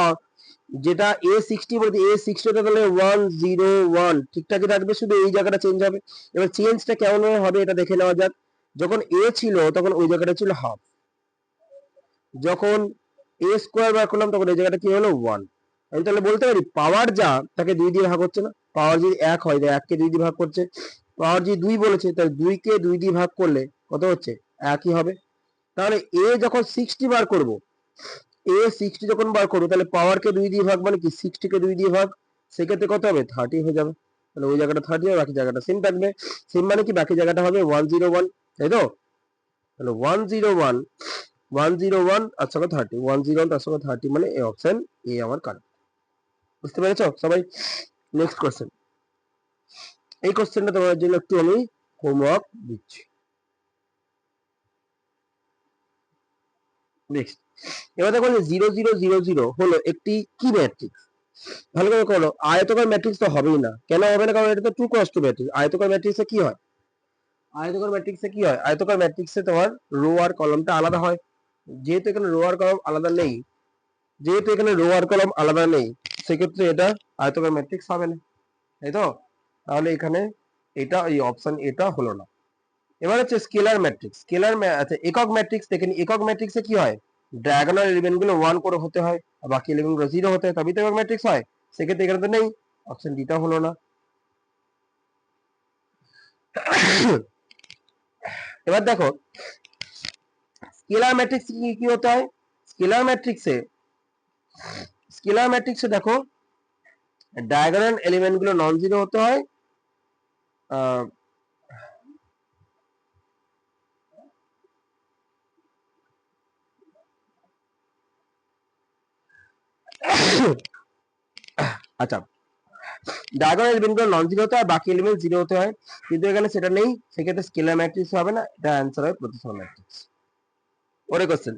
যেটা A60 বলতে A60 টা তাহলে 101 ঠিকঠাকই থাকবে, শুধু এই জায়গাটা চেঞ্জ হবে। এবার চেঞ্জটা কেমন হবে এটা দেখে নেওয়া যাক। যখন A ছিল তখন ওই জায়গাটা ছিল হাফ, যখন A স্কোয়ার বার করলাম তখন এই জায়গাটা কি হলো 1। আমি তাহলে বলতে পারি পাওয়ার যা তাকে 2 দিয়ে ভাগ হচ্ছে না, পাওয়ার যদি 1 হয় তাহলে 1 কে 2 দিয়ে ভাগ করছে, পাওয়ার যদি 2 বলেছে তাহলে 2 কে 2 দিয়ে ভাগ করলে কত হচ্ছে, একই হবে। তাহলে A যখন 60 বার করব, A60 যখন বার করবো তাহলে পাওয়ার কে 2 দিয়ে ভাগ মানে কি 60 কে 2 দিয়ে ভাগ, সেক্ষেত্রে কত হবে 30 হয়ে যাবে। তাহলে ওই জায়গাটা 30 হবে, বাকি জায়গাটা সেম থাকবে। সেম মানে কি বাকি জায়গাটা হবে 101, তাই তো? তাহলে 101 আর সঙ্গে 30, 101 তার সঙ্গে 30 মানে এই অপশন এ আমার কারেক্ট। বুঝতে পেরেছো সবাই? Next question. এই কোশ্চেনটা তোমাদের জন্য একটু আমি হোমওয়ার্ক দিচ্ছি। নেক্সট, এবার দেখো যে 0 0 0 0 হলো একটি কি ম্যাট্রিক্স? ভালো করে করো, আয়তকার ম্যাট্রিক্স তো হবেই না। কেন হবে না? কারণ এটা তো 2 ক্রস 2 ম্যাট্রিক্স। আয়তকার ম্যাট্রিক্সে কি হয়, আয়তকার ম্যাট্রিক্সে তোমার রো আর কলামটা আলাদা হয়। যেহেতু এখানে রো আর কলাম আলাদা নেই, সেক্ষেত্রে এটা আয়তকার ম্যাট্রিক্স হবে না, তাই তো? তাহলে এখানে এটা এই অপশন এটা হলো না। এবার হচ্ছে স্কেলার ম্যাট্রিক্স। আচ্ছা একক ম্যাট্রিক্স দেখেন, একক ম্যাট্রিক্সে কি হয়, ডায়াগোনাল এলিমেন্ট গুলো 1 করে হতে হয় আর বাকি এলিমেন্ট গুলো 0 হতে হয়, তবেই তো একক ম্যাট্রিক্স হয়। সেক্ষেত্রে এখানে তো নেই, অপশন ডিটা হলো না। এবার দেখো স্কেলার ম্যাট্রিক্স কি হতে হয়, স্কেলার ম্যাট্রিক্সে দেখো ডায়াগোনাল এলিমেন্ট গুলো নন জিরো হতে হয়, আচ্ছা ডায়াগোনাল এলিমেন্ট গুলো নন জিরো হতে হয়, বাকি এলিমেন্ট জিরো হতে হয়, কিন্তু এখানে সেটা নেই, সেক্ষেত্রে স্কেলার ম্যাট্রিক্স হবে না, এটা অ্যান্সার হবে প্রতিসম ম্যাট্রিক্স। পরে কোশ্চেন,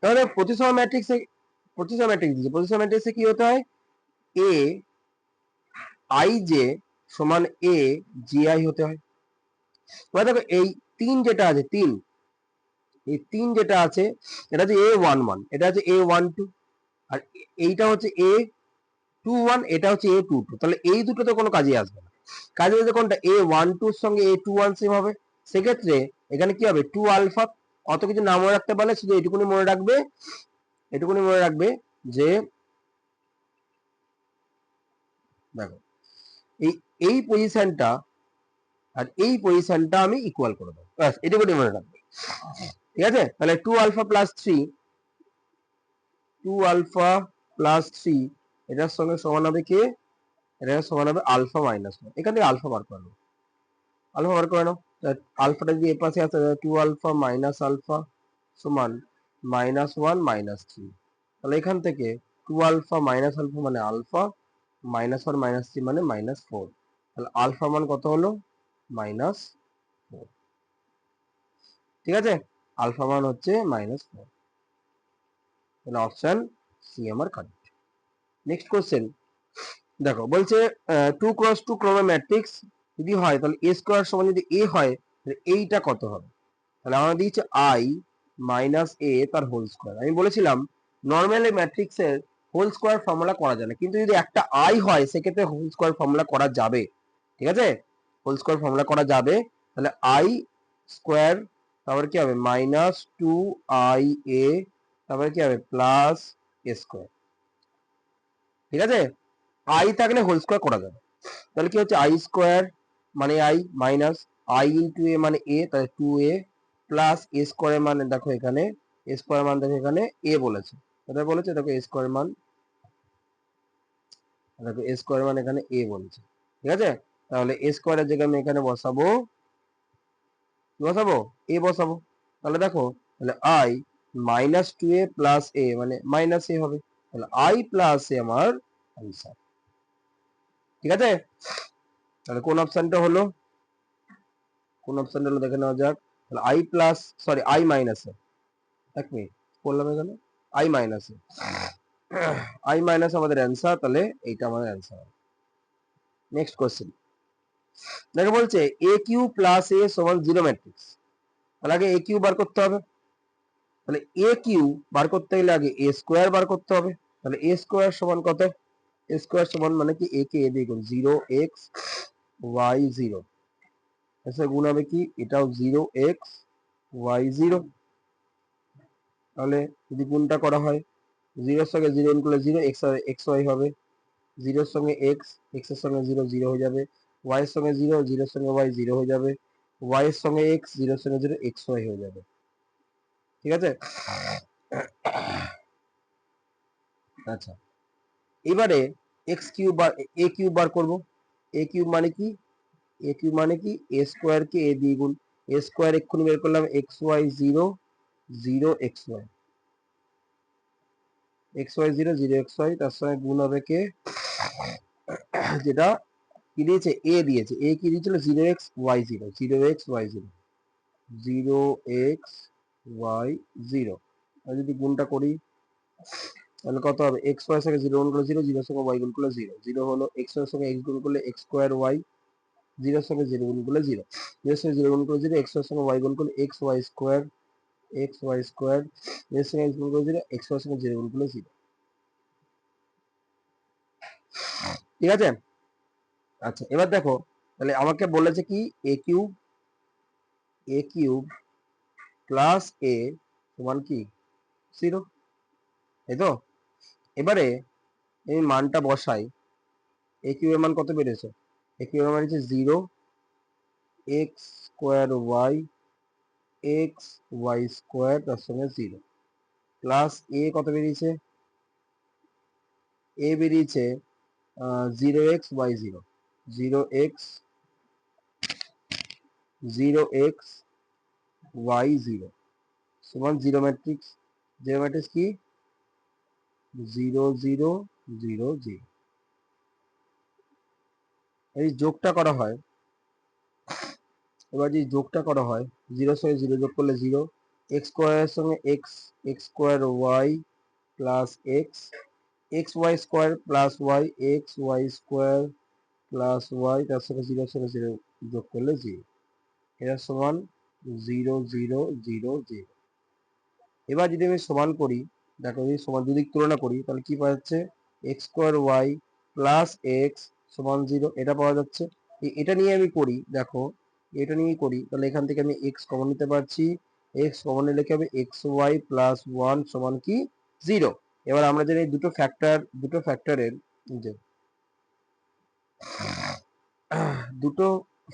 তাহলে প্রতিসম ম্যাট্রিক্সে কি হতে হয়, এ আই জে সমান এ জি আই হতে হয়। এবার দেখো এই তিন যেটা আছে, যেটা আছে এটা হচ্ছে A11, এটা হচ্ছে A12, আর এইটা হচ্ছে A21, এটা হচ্ছে A22, তাহলে এই দুটো তো কোনো কাজে আসবে না। কাজে আসবে কোনটা, A12 এর সঙ্গে A21 সেম হবে। সেক্ষেত্রে এখানে কি হবে 2 আলফা। অত কিছু না মনে রাখতে পারলে শুধু এটুকুনি মনে রাখবে যে দেখো এই এই পজিশনটা আর এই পজিশনটা আমি ইকুয়াল করে দেবো, ব্যাস এটুকুনি মনে রাখবে। ঠিক আছে, তাহলে 2 আলফা প্লাস 3 এটার সঙ্গে সমান হবে কি, এটার সমান হবে আলফা মাইনাস 1। এখান থেকে আলফা বার করে নাও, আলফাটা যদি এ পাশে আসে 2 আলফা মাইনাস আলফা সমান -1 -3। তাহলে এখান থেকে 2 আলফা মাইনাস আলফা মানে আলফা, -1 -3 মানে -4। তাহলে আলফা মান কত হলো, -4। ঠিক আছে, আলফা মান হচ্ছে -4। তাহলে অপশন সি আমার কারেক্ট। নেক্সট কোশ্চেন দেখো, বলছে 2 ক্রস 2 ক্রমে ম্যাট্রিক্স যদি হয় তাহলে এ স্কোয়ার সমান যদি এ হয় তাহলে এইটা কত হবে? তাহলে আমরা দিয়েছে আই মাইনাস এ তার হোল স্কোয়ার। আমি বলেছিলাম নর্মালি ম্যাট্রিক্সের হোল স্কোয়ার ফর্মুলা করা যায় না, কিন্তু যদি একটা আই হয় সেক্ষেত্রে হোল স্কোয়ার ফর্মুলা করা যাবে। ঠিক আছে, হোল স্কোয়ার ফর্মুলা করা যাবে। তাহলে আই স্কোয়ার তারপরে কি হবে -2 i a, তারপরে কি হবে প্লাস এ স্কোয়ার। ঠিক আছে, আই থাকলে হোল স্কোয়ার করা যাবে। তাহলে কি হচ্ছে আই স্কোয়ার মানে আই মাইনাস আই ইন্টু এ মানে এ, তাহলে 2a প্লাস এ স্কোয়ারের মানে দেখো এখানে এ স্কোয়ার মান দেখো এখানে এ বলেছে, এটা বলেছে দেখো এ স্কোয়ার মান, দেখো এ স্কোয়ার মান এখানে এ বলেছে। ঠিক আছে, তাহলে এ স্কোয়ারের জায়গায় আমি এখানে বসাবো এ বসাবো। তাহলে দেখো তাহলে আই -2a প্লাস এ মানে মাইনাস এ হবে, তাহলে আই প্লাস এ আমার আনসার। ঠিক আছে, তাহলে কোন অপশনটা হলো, দেখে নেওয়া যাক। তাহলে I plus sorry I minus A, এক মিনিট বললাম এখানে I minus A, I minus আমাদের অ্যান্সার, তাহলে এইটা আমাদের অ্যান্সার। নেক্সট কোশ্চেন, দেখো বলছে এ কিউ প্লাস এ সমান 0 ম্যাট্রিক্স, তাহলে আগে এ কিউ বার করতে হবে। তাহলে এ কিউ বার করতে গেলে আগে এ স্কোয়ার বার করতে হবে। তাহলে এ স্কোয়ার সমান কত? এ স্কোয়ার সমান মানে কি এ কে এ দিয়ে গুণ 0x y 0, এসে গুণ হবে কি এটাও 0x y 0। তাহলে যদি গুণটা করা হয় 0 এর সঙ্গে 0 গুণ করলে 0, এক্স ওয়াই হবে, 0 এর সঙ্গে এক্স, এক্স এর সঙ্গে 0 0 হয়ে যাবে, ওয়াই এর সঙ্গে 0, 0 এর সঙ্গে ওয়াই 0 হয়ে যাবে, ওয়াই এর সঙ্গে এক্স, 0 এর সঙ্গে 0 এক্স ওয়াই হয়ে যাবে। ঠিক আছে? আচ্ছা, এবারে এক্স কিউব বার এ কিউব বার করব। এ কিউব মানে কি? এ কিউব মানে কি এ স্কোয়ার কে এ দিয়ে গুণ, এ স্কোয়ার এক্ষুনি বের করলাম X Y 0 0 X Y, X Y 0 0 X Y, তার সঙ্গে গুণ হবে কে যেটা কি দিয়েছে এ দিয়েছে, এ কি দিয়েছিল 0x y 0, 0x y 0, 0x y 0। আর যদি গুণটা করি তাহলে কত হবে? এক্স ওয়াই সঙ্গে 0 গুণ করলে 0, 0 সঙ্গে ওয়াই গুণ করলে 0, 0 হলো এক্স ওয়াই সঙ্গে এক্স গুণ করলে এক্স স্কোয়ার ওয়াই, 0 সঙ্গে 0 গুণ করলে 0, 0 সঙ্গে 0 গুণ করলে 0, এক্স ওয়াই সঙ্গে ওয়াই গুণ করলে X Y square, X Y square, এর সঙ্গে এক্স গুণ করলে 0, এক্স ওয়াই সঙ্গে 0 গুণ করলে 0। ঠিক আছে? আচ্ছা, এবার দেখো তাহলে আমাকে বলেছে কি এ কিউব প্লাস এ সমান কি 0, তাই তো? এবারে এই মানটা বসাই, এ কিউ এর মান কত বেরিয়েছে? এ কিউ এর মান হচ্ছে 0 X square Y, X Y square তার সঙ্গে 0 প্লাস এ কত বেরিয়েছে? এ বেরিয়েছে 0x y 0, 0x y 0 সমান 0 ম্যাট্রিক্স। 0 ম্যাট্রিক্স কি 0 0 0 0। এই যোগটা করা হয়, এবার যদি যোগটা করা হয় 0 সঙ্গে 0 যোগ করলে 0, এক্স স্কোয়ারের সঙ্গে X, X square Y plus X, X Y square plus Y, X Y square plus Y তার সঙ্গে 0 সঙ্গে 0 যোগ করলে 0, এটা সমান 0 0 0 0। এবার যদি আমি সমান করি, দেখো যদি সমান দুদিক তুলনা করি তাহলে কি পাওয়া যাচ্ছে? X square Y plus X সমান 0, এটা পাওয়া যাচ্ছে। এটা নিয়ে আমি করি, দেখো এটা নিয়ে করি তাহলে এখান থেকে আমি এক্স কমন নিতে পারছি, এক্স কমন নিলে কি হবে এক্স ওয়াই প্লাস 1 সমান কি 0। এবার আমরা জানি দুটো ফ্যাক্টরের যে দুটো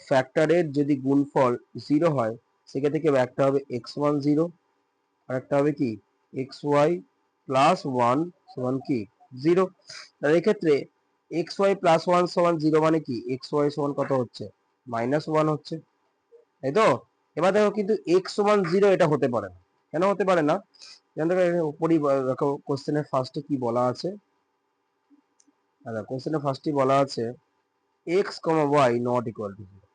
ফ্যাক্টরের যদি গুণফল 0 হয় সেক্ষেত্রে কি হবে? একটা হবে x1 0 আর একটা হবে কি এক্স ওয়াই প্লাস 1 সমান কি 0। তাহলে এক্ষেত্রে এক্স ওয়াই প্লাস 1 সমান 0 মানে কি এক্স ওয়াই সমান কত হচ্ছে? -1 হচ্ছে, তাই তো? এবার দেখো কিন্তু এক্স সমান 0 এটা হতে পারে না। কেন হতে পারে না? উপরই দেখো কোশ্চেনের ফার্স্টে কি বলা আছে, আচ্ছা কোশ্চেনের ফার্স্টে বলা আছে X comma Y not equal to 0।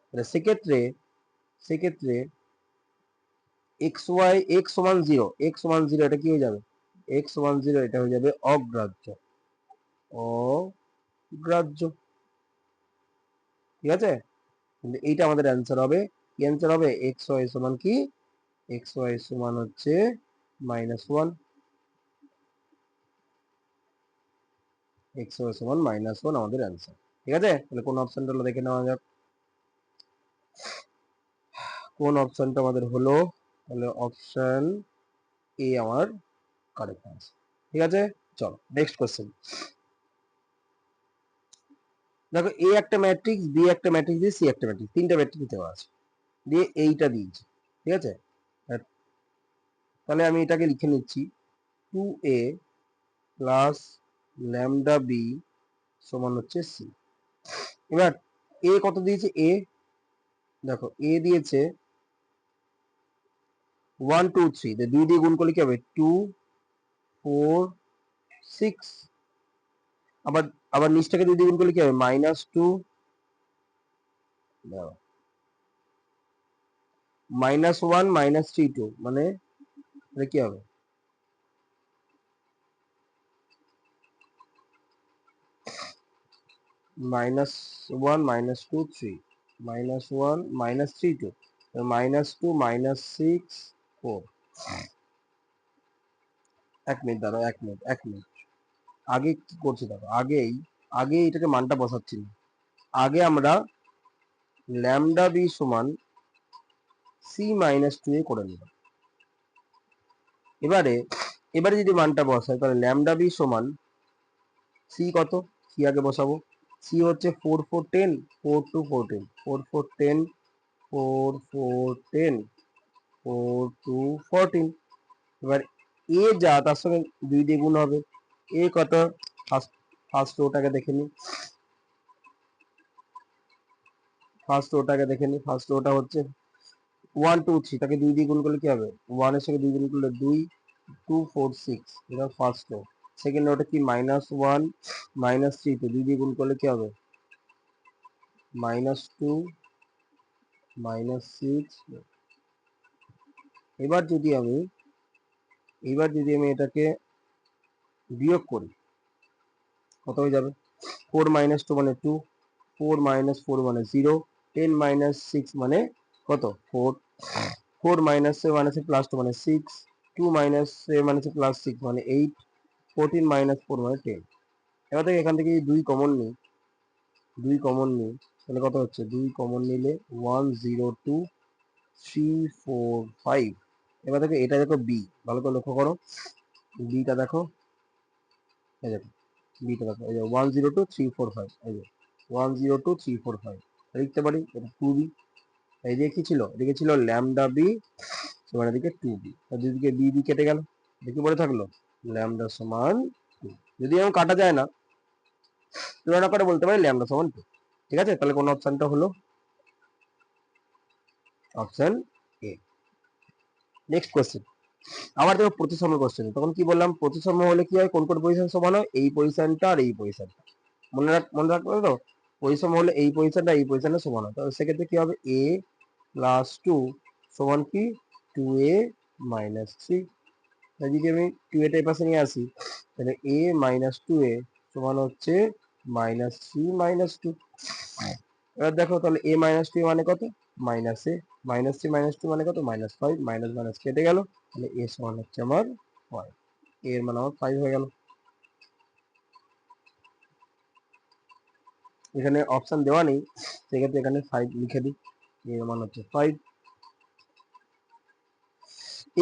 তাহলে সেক্ষেত্রে এক্স ওয়াই এক্স সমান 0, এক্স সমান 0 এটা কি হয়ে যাবে? এক্স সমান 0 এটা হয়ে যাবে অগ্রাহ্য, অগ্রাহ্য। ঠিক আছে? কিন্তু এইটা আমাদের অ্যান্সার হবে, কি অ্যান্সার হবে? এক্স ওয়াই সমান কি এক্স ওয়াই সমান হচ্ছে -1, এক্স ওয়াই সমান -1 আমাদের অ্যান্সার। ঠিক আছে? তাহলে কোন অপশনটা হলো দেখে নেওয়া যাক, কোন অপশনটা আমাদের হলো। তাহলে অপশন এ আমার কারেক্ট অ্যান্সার। ঠিক আছে, চলো নেক্সট কোশ্চেন। দেখো এ একটা ম্যাট্রিক্স, বি একটা ম্যাট্রিক্স দিয়ে সি একটা ম্যাট্রিক্স, তিনটা ম্যাট্রিক্স দেওয়া আছে, দিয়ে এইটা দিয়েছে। ঠিক আছে, তাহলে আমি এটাকে লিখে নিচ্ছি 2a প্লাস ল্যামডা বি সমান হচ্ছে সি। এবার এ কত দিয়েছে? এ দেখো এ দিয়েছে 1 2 3, 2 দিয়ে গুণ করলে কি হবে 2 4 6, আবার আবার নিচটাকে 2 দিয়ে গুণ করলে কি হবে -2, -1 -3 2, মানে এটা কি হবে? -1 -2 3 -1 -3 2 -2 -6 4। এক মিনিট দাঁড়াও, এক মিনিট। আগে কি করছি দেখো, আগে এটাকে মানটা বসাচ্ছি না। আগে আমরা ল্যামডা বি সমান c-2 এ করে নিলাম। এবারে যদি মানটা বসাই তাহলে ল্যামডা বি সমান সি কত, সি আগে বসাবো। সি হচ্ছে 4 4 10 4 2 14 4 4 10 4 4 10 4 2 14। এবার এ যা তার সঙ্গে 2 দিয়ে গুণ হবে। এ কত, ফার্স্ট ওটাকে দেখে নি, ফার্স্ট ওটা হচ্ছে 1 2 3, তাকে 2 দিয়ে গুণ করলে কি হবে, 1 এর সঙ্গে 2 গুণ করলে 2 2 4 6, এটা ফার্স্ট ও। সেকেন্ড ওটা কি -1 -3 2 দিয়ে গুণ করলে কি হবে, -2 -6। এবার যদি আমি এটাকে বিয়োগ করি কত হয়ে যাবে, 4 - 2 মানে 2, 4 - 4 মানে 0, 10 - 6 মানে কত 4, 4 - 7 মানে প্লাস 2 মানে 6, 2 - 7 মানে প্লাস 6 মানে 8, 14 - 4 মানে 10। এবার থেকে এখান থেকে 2 কমন নিই তাহলে কত হচ্ছে, 2 কমন নিলে 1 0 2 3 4 5। এবার দেখো এটা দেখো বি, ভালো করে লক্ষ্য করো, বিটা দেখো, এই দেখো বিটা দেখো, এই যে 1 0 2 3 4 5, এই যে 1 0 2 3 4 5 লিখতে পারি, এটা 2b। এই যে কি ছিল, এদিকে ছিল ল্যামডা বি সমান এদিকে 2b, আর দুদিকে বি বি কেটে গেল, দেখি পড়ে থাকলো ল্যামডা সমান 2। যদি এরকম কাটা যায় না, তুলনা করে বলতে পারি ল্যামডা সমান 2। ঠিক আছে, তাহলে কোন অপশনটা হলো, অপশন এ। নেক্সট কোশ্চেন, আবার দেখো প্রতিসম কোশ্চেন, তখন কি বললাম, প্রতিসম হলে কি হয়, কোন কোন পজিশন সমান হয়, এই পজিশনটা আর এই পজিশনটা, মনে রাখতে হবে তো, পজিশন হলে এই পজিশনটা এই পজিশনটা সমান হয়, তাহলে সেক্ষেত্রে কি হবে, a প্লাস 2 সমান কি 2a মাইনাস 3। যদি আমি 2a টা পাশে নিয়ে আসি, তাহলে a মাইনাস 2a সমান হচ্ছে -3 -2। এবার দেখো তাহলে a মাইনাস 2 মানে কত, মাইনাস এ, -3 -2 মানে কত, -5, মাইনাস মাইনাস কেটে গেল, তাহলে a সমান হচ্ছে আমার 5, এর মানে আমার 5 হয়ে গেল। এখানে অপশন দেওয়া নেই, সেক্ষেত্রে এখানে 5 লিখে দিই, এর মান হচ্ছে 5।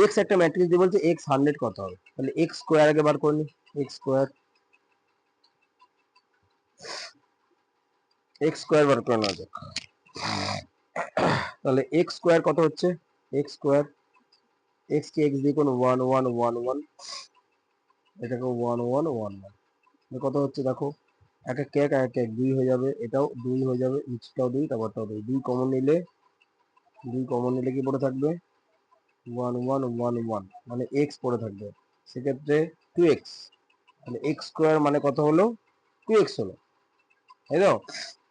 এক্স একটা ম্যাট্রিক্স দিয়ে বলছে এক্স 100 কত হবে, তাহলে এক্স স্কোয়ার আগে বার করে নি, এক্স স্কোয়ার বার করে নেওয়া যাক। তাহলে এক্স স্কোয়ার কত হচ্ছে, এক্স স্কোয়ার, এক্স কে এক্স দিয়ে কোন 1 1 1 1, এটাকে 1 1 1 1, কত হচ্ছে দেখো, এক এক এক এক এক 2 হয়ে যাবে, এটাও 2 হয়ে যাবে, নিচটাও 2, তারপরটাও 2, 2 কমন নিলে কি পড়ে থাকবে, 1 1 1 1 মানে এক্স পড়ে থাকবে, সেক্ষেত্রে 2x, তাহলে এক্স স্কোয়ার মানে কত হলো, 2x হলো, তাই তো।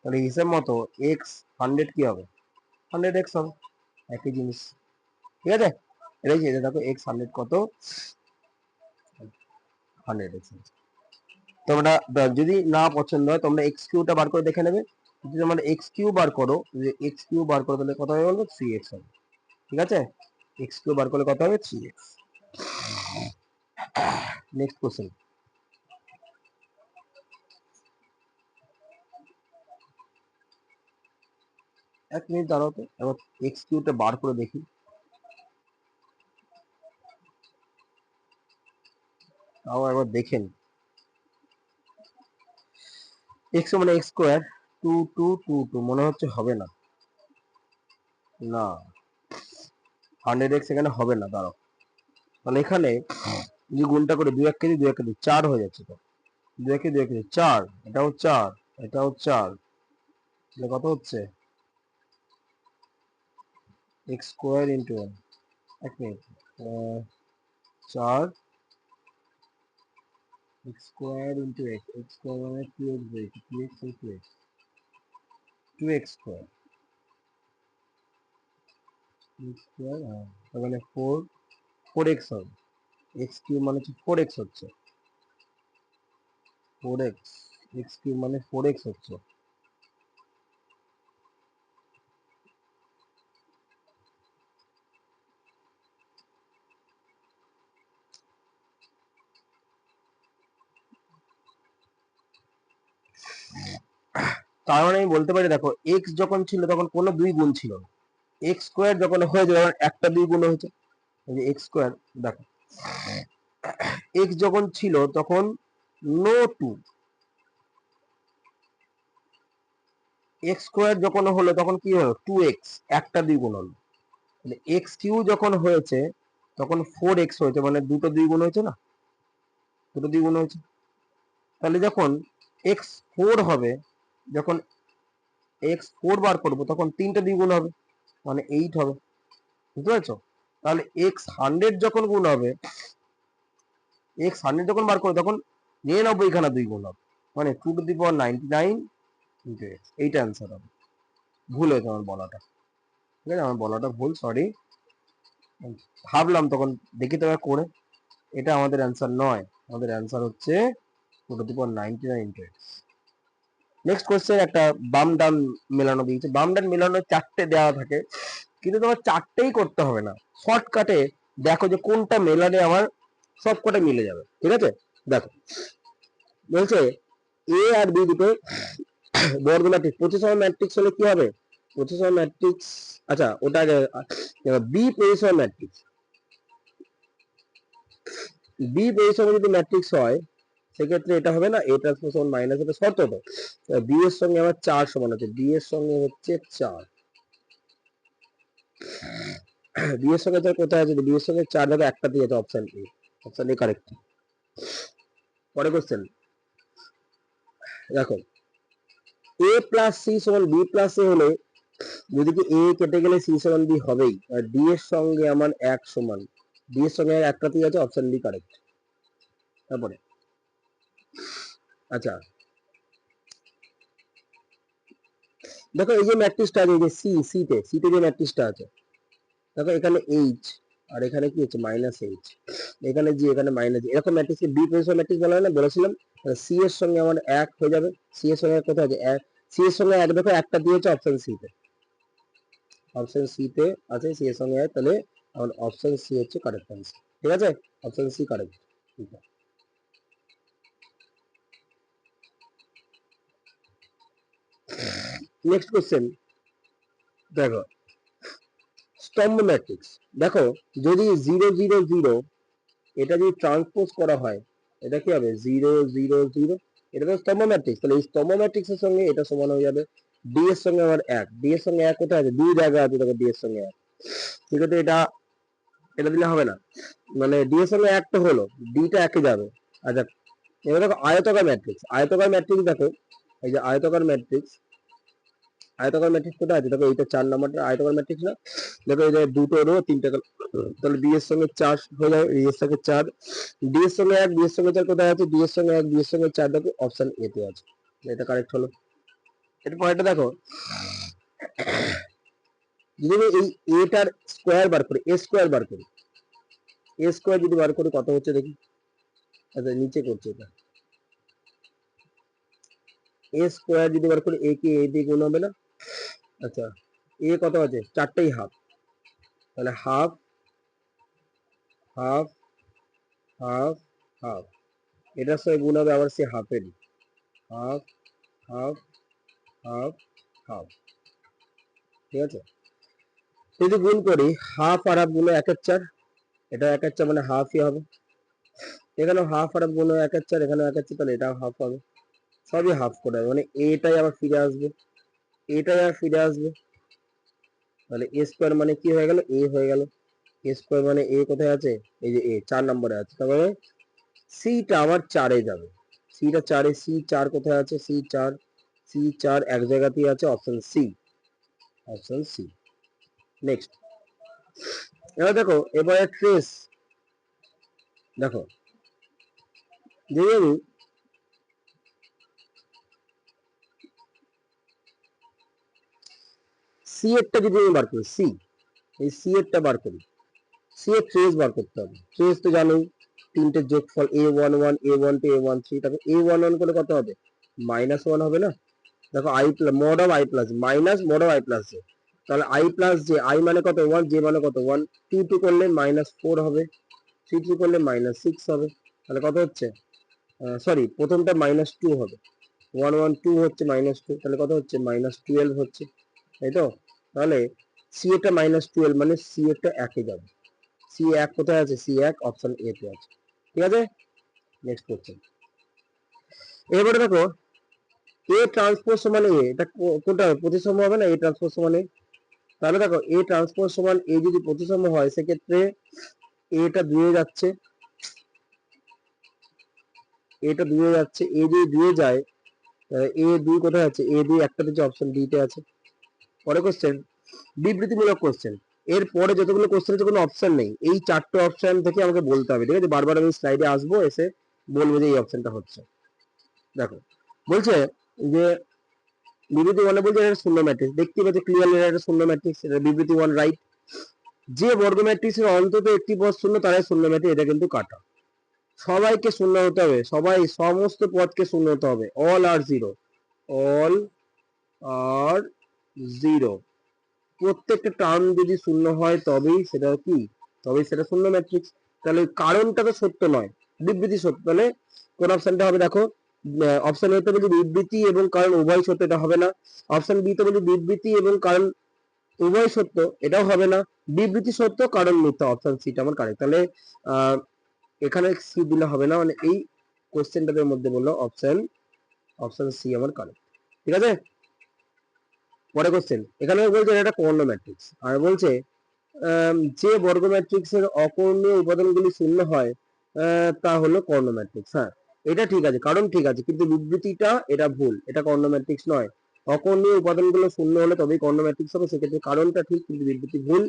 তাহলে হিসেব মতো এক্স 100 কি হবে, 100x হবে, একই জিনিস। ঠিক আছে, এটাই এটা দেখো এক্স 100 কত, 100x। তোমরা যদি না পছন্দ হয় তোমরা এক্স কিউটা বার করে দেখে নেবে, যদি তোমরা এক্স কিউ বার করো, যে এক্স কিউ বার করো তাহলে কত হবে বলবো, 3x হবে। ঠিক আছে, এক্স কিউ বার করলে কত হবে, 3x। নেক্সট কোশ্চেন, এক মিনিট দাঁড়াও তো, এবার এক্স কিউটা বার করে দেখি। তাও একবার দেখেন, এক্স মানে এক্স স্কোয়ার 2 2 2 2 মনে হচ্ছে হবে না, না 100x এখানে হবে না, দাঁড়াও, তাহলে এখানে যদি গুণটা করে 2 1 কেজি 2 1 কেজি 4 হয়ে যাচ্ছে, তো 2 1 কেজি 2 1 কেজি 4, এটাও 4, এটাও 4, তাহলে কত হচ্ছে, এক্স স্কোয়ার ইন্টু 1, এক minute, 4 x square into x, X square মানে 2x বেরিয়েছে, 2x এই 2x, 2x square, x square, হ্যাঁ তার মানে 4 4x হবে, এক্স কিউব মানে হচ্ছে 4x হচ্ছে, 4x এক্স কিউব মানে 4x হচ্ছে। তার মানে আমি বলতে পারি দেখো এক্স যখন ছিল তখন কোনো দুই গুণ ছিল না, এক্স স্কোয়ার যখন হয়েছে তখন একটা দুই গুণ হয়েছে। এই যে এক্স স্কোয়ার দেখো, এক্স যখন ছিল তখন নো টু, এক্স স্কোয়ার যখন হলো তখন কি হলো 2x, একটা দুই গুণ হলো। এক্স কিউ যখন হয়েছে তখন 4x হয়েছে, মানে দুটো দুই গুণ হয়েছে না, দুটো দুই গুণ হয়েছে। তাহলে যখন এক্স ফোর হবে, যখন এক্স ফোর বার করবো তখন তিনটা দুই গুণ হবে, মানে 8 হবে। বুঝতে পারছো? তাহলে এক্স 100 যখন গুণ হবে, এক্স 100 যখন বার করবো তখন 99 খানা দুই গুণ হবে, মানে 2^99 ইন্টু এক্স। এইটা অ্যান্সার হবে। ভুল হয়েছে আমার বলাটা, ঠিক আছে, আমার বলাটা ভুল, সরি। ভাবলাম তখন দেখি তো করে, এটা আমাদের অ্যান্সার নয়, আমাদের অ্যান্সার হচ্ছে 2^99 ইন্টু এক্স। নেক্সট কোশ্চেন, একটা বাম ডান মেলানো দিয়েছে। বাম ডান মেলানো 4টে দেওয়া থাকে, কিন্তু তোমার 4টেই করতে হবে না, শর্টকাটে দেখো যে কোনটা মেলালে আমার সবকটা মিলে যাবে। ঠিক আছে, দেখো বলছে এ আর বি দুটো বর্গ ম্যাট্রিক্স, প্রতিসম ম্যাট্রিক্স হলে কি হবে? প্রতিসম ম্যাট্রিক্স, আচ্ছা ওটা আগে, বি প্রতিসম ম্যাট্রিক্স, বি প্রতিসম যদি ম্যাট্রিক্স হয় সেক্ষেত্রে এটা হবে না, এ ট্রান্সপোজ মাইনাস, এটা শর্ত তো। বি এর সঙ্গে আমার 4 সমান আছে, বি এর সঙ্গে হচ্ছে 4, বি এর সঙ্গে 4 কোথায় আছে? বি এর সঙ্গে 4 দেখো একটা দিয়ে আছে, option A, option A correct. পরে কোশ্চেন দেখো, এ প্লাস সি সমান বি প্লাস এ হলে যদি কি এ কেটে গেলে সি সমান বি হবেই, আর ডি এর সঙ্গে আমার 1 সমান, ডি এর সঙ্গে একটা দিয়ে আছে, অপশন বি কারেক্ট। তারপরে আচ্ছা দেখো এই যে ম্যাট্রিক্সটা আছে, এই যে সিতে যে ম্যাট্রিক্সটা আছে, দেখো এখানে এইচ আর এখানে কি হচ্ছে মাইনাস এইচ, এখানে জি এখানে মাইনাস, এরকম ম্যাট্রিক্সকে বি পজিশন ম্যাট্রিক্স বলা হয় না, বলেছিলাম। সি এর সঙ্গে আমার 1 হয়ে যাবে, সি এর সঙ্গে কোথায় আছে 1, সি এর সঙ্গে 1 দেখো একটা দিয়েছে অপশন সি তে, অপশন সি তে আছে সি এর সঙ্গে 1, তাহলে আমার অপশন সি হচ্ছে কারেক্ট অ্যান্সার। ঠিক আছে, অপশন সি কারেক্ট। ঠিক আছে, নেক্সট কোশ্চেন দেখো, স্তম্ভ ম্যাট্রিক্স। দেখো যদি 0 0 0 এটা যদি ট্রান্সপোজ করা হয়, এটা কি হবে 0 0 0, এটা তো স্তম্ভ ম্যাট্রিক্স, তাহলে এই স্তম্ভ ম্যাট্রিক্সের সঙ্গে এটা সমান হয়ে যাবে। ডি এর সঙ্গে আমার 1, ডি এর সঙ্গে 1 কোথায় আছে? দুই জায়গা আছে, দেখো ডি এর সঙ্গে 1, ঠিক আছে, এটা এটা দিলে হবে না, মানে ডি এর সঙ্গে 1 তো হলো, ডিটা একে যাবে। আচ্ছা এবার দেখো আয়তকার ম্যাট্রিক্স, আয়তকার ম্যাট্রিক্স দেখো, এই যে আয়তকার ম্যাট্রিক্স, আয়তকার ম্যাট্রিক্স কোথায় আছে? দেখো এইটা 4 নাম্বারটা আয়তকার ম্যাট্রিক্স না, দেখো এই যে দুটো রো তিনটা, তাহলে বি এর সঙ্গে 4 হয়ে যাবে, বি এর সঙ্গে 4, ডি এর সঙ্গে 1, ডি এর সঙ্গে 4 কোথায় আছে? ডি এর সঙ্গে 1, ডি এর সঙ্গে 4 দেখো অপশন এ তে আছে, এটা কারেক্ট হলো। এরপর এটা দেখো, যদি আমি এই এটার স্কোয়ার বার করি, এ স্কোয়ার বার করি, এ স্কোয়ার যদি বার করি কত হচ্ছে দেখি, আচ্ছা নিচে করছে এটা, এ স্কোয়ার যদি বার করি, এ কি এ দিয়ে গুণ হবে না? আচ্ছা এ কত আছে? 4টেই হাফ, তাহলে হাফ হাফ হাফ হাফ, এটার সঙ্গে গুণ হবে আবার সে হাফেরই, হাফ হাফ হাফ হাফ, ঠিক আছে। যদি গুণ করি হাফ আর হাফ গুণ 1/4, এটা 1/4 মানে হাফই হবে, এখানেও হাফ আর হাফ গুণ 1/4, এখানেও 1/4, তাহলে এটাও হাফ হবে, সবই হাফ করে হবে, মানে এটাই আবার ফিরে আসবে, এটাই আবার ফিরে আসবে, তাহলে এ স্কোয়ার মানে কি হয়ে গেল? এ হয়ে গেল। এ স্কোয়ার মানে এ কোথায় আছে? এই যে এ 4 নম্বরে আছে, তাহলে সিটা আমার 4 এ যাবে, সিটা 4 এ, সি 4 কোথায় আছে? সি 4, সি 4 এক জায়গাতেই আছে, option C, option C. Next এবার দেখো, এবারে ট্রেস দেখো, যদি আমি সি এরটা যদি আমি বার করি, সি, এই সি এরটা বার করি, সি এর ট্রেস বার করতে হবে, ট্রেস তো জানোই তিনটে যোগফল, a11 a12 a13, তারপর a11 করলে কত হবে? -1 হবে না? দেখো i mod of i plus minus mod of i plus J, তাহলে i প্লাস জে, i মানে কত 1, জে মানে কত 1, 2 করলে -4 হবে, 3 করলে -6 হবে, তাহলে কত হচ্ছে, সরি প্রথমটা -2 হবে, 1 1 2 হচ্ছে -2, তাহলে কত হচ্ছে -12 হচ্ছে, তাই তো? তাহলে সি এরটা -12 মানে সি এরটা 1 এ যাবে, সি 1 কোথায় আছে, সি 1 অপশন এ তে আছে, ঠিক আছে? Next question. এবারে দেখো এ ট্রান্সপোজ সমান এ, এটা কোনটা প্রতিসম হবে না, এ ট্রান্সপোজ সমান এ, তাহলে দেখো এ ট্রান্সপোজ সমান এ যদি প্রতিসম হয় সেক্ষেত্রে এটা 2 এ যাচ্ছে, এটা 2 এ যাচ্ছে, এ যদি 2 এ যায়, এ 2 কোথায় আছে, এ 2 একটা হচ্ছে অপশন ডি তে আছে। পরে কোশ্চেন, বিবৃতিমূলক কোশ্চেন, এর পরে যতগুলো কোশ্চেন আছে কোনো অপশন নেই, এই চারটে অপশন থেকে আমাকে বলতে হবে, ঠিক আছে? বারবার আমি স্লাইডে আসবো, এসে বলবো যে এই অপশনটা হচ্ছে। দেখো বলছে যে বিবৃতি 1 এ বলছে এটা শূন্য ম্যাট্রিক্স, দেখতে পাচ্ছি ক্লিয়ারলি এটা শূন্য ম্যাট্রিক্স, এটা বিবৃতি 1 রাইট। যে বর্গ ম্যাট্রিক্সের অন্তত একটি পদ শূন্য তারাই শূন্য ম্যাট্রিক্স, এটা কিন্তু কাটা, সবাইকে শূন্য হতে হবে, সবাই সমস্ত পদকে শূন্য হতে হবে, অল আর জিরো, অল আর জিরো, প্রত্যেকটা টার্ম যদি শূন্য হয় তবেই সেটা কি, তবেই সেটা শূন্য ম্যাট্রিক্স। তাহলে কারণটা তো সত্য নয়, বিবৃতি সত্য, তাহলে কোন অপশনটা হবে দেখো, অপশন এ তে বলি বিবৃতি এবং কারণ উভয় সত্য, এটা হবে না। অপশন বি তে বলি বিবৃতি এবং কারণ উভয় সত্য, এটাও হবে না। বিবৃতি সত্য কারণ মিথ্যা, অপশন সি টা আমার কারেক্ট। তাহলে এখানে সি দিলে হবে না, মানে এই কোশ্চেনটার মধ্যে বললো অপশন সি আমার কারেক্ট, ঠিক আছে? পরে কোশ্চেন, এখানে বলছে এটা কর্ণ ম্যাট্রিক্স, আর বলছে যে বর্গ ম্যাট্রিক্সের অকর্ণীয় উপাদানগুলি শূন্য হয় তা হলো কর্ণ ম্যাট্রিক্স। হ্যাঁ এটা ঠিক আছে, কারণ ঠিক আছে, কিন্তু বিবৃতিটা এটা ভুল, এটা কর্ণ ম্যাট্রিক্স নয়। অকর্ণীয় উপাদানগুলো শূন্য হলে তবেই কর্ণ ম্যাট্রিক্স হবে, সেক্ষেত্রে কারণটা ঠিক কিন্তু বিবৃতি ভুল।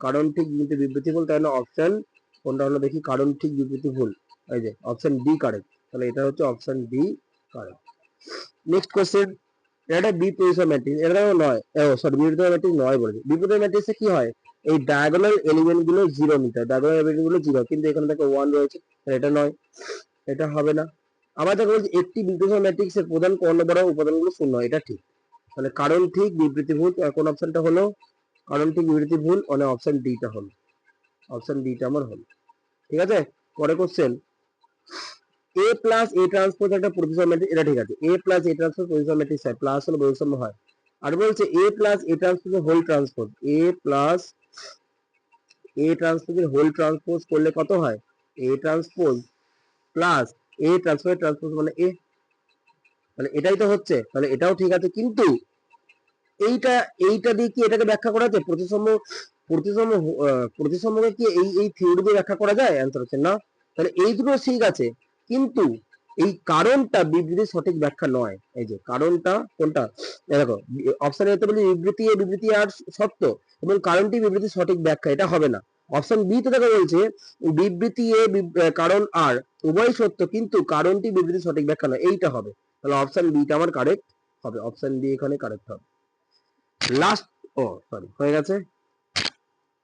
কারণ ঠিক কিন্তু বিবৃতি ভুল, তাই না? অপশন কোনটা হলো দেখি, কারণ ঠিক বিবৃতি ভুল, এই যে অপশন বি কারেক্ট, তাহলে এটা হচ্ছে option B correct. Next question, এটা বিপরীত ম্যাট্রিক্স, এটা নয়, সরি বিপরীত ম্যাট্রিক্স নয় বলেছে। বিপরীত ম্যাট্রিক্সে কি হয়, এই ডায়াগোনাল এলিমেন্ট গুলো জিরো নিতে হয়, ডায়াগোনাল এলিমেন্ট গুলো জিরো, কিন্তু এখানে দেখো 1 রয়েছে, এটা নয়, এটা হবে না। আবার দেখো বলছে একটি বিপরীত ম্যাট্রিক্সের প্রধান কর্ণ বড় উপাদানগুলো শূন্য, এটা ঠিক, তাহলে কারণ ঠিক বিবৃতি ভুল, কোন অপশনটা হলো, কারণ ঠিক বিবৃতি ভুল, মানে অপশন ডি টা হলো, অপশন ডি টা আমার হলো, ঠিক আছে? পরে কোশ্চেন, এ প্লাস এ ট্রান্সপোজ একটা প্রতিসম ম্যাট্রিক্স, এটা ঠিক আছে, এ প্লাস এ ট্রান্সপোজ প্রতিসম ম্যাট্রিক্স হয়, প্লাস হলো বৈষম্য হয়। আর বলছে এ প্লাস এ ট্রান্সপোজের হোল ট্রান্সপোজ, এ প্লাস এ ট্রান্সপোজের হোল ট্রান্সপোজ করলে কত হয়, এ ট্রান্সপোজ প্লাস এ ট্রান্সপোজ মানে এ, তাহলে এটাই তো হচ্ছে, তাহলে এটাও ঠিক আছে, কিন্তু এইটা এইটা দিয়ে কি এটাকে ব্যাখ্যা করা যায়, প্রতিসম প্রতিসমকে কি এই থিওরি দিয়ে ব্যাখ্যা করা যায়? অ্যান্সার হচ্ছে না। তাহলে এই দুটো ঠিক আছে, কিন্তু এই কারণটা বিবৃতির সঠিক ব্যাখ্যা নয়। এই যে কারণটা কোনটা, দেখো অপশন এ তে বলি বিবৃতি এ বিবৃতি আর সত্য এবং কারণটি বিবৃতির সঠিক ব্যাখ্যা, এটা হবে না। অপশন বি তে দেখো বলছে বিবৃতি এ কারণ আর উভয় সত্য কিন্তু কারণটি বিবৃতির সঠিক ব্যাখ্যা নয়, এইটা হবে। তাহলে অপশন বি টা আমার কারেক্ট হবে, অপশন বি এখানে কারেক্ট হবে। লাস্ট, ও সরি হয়ে গেছে,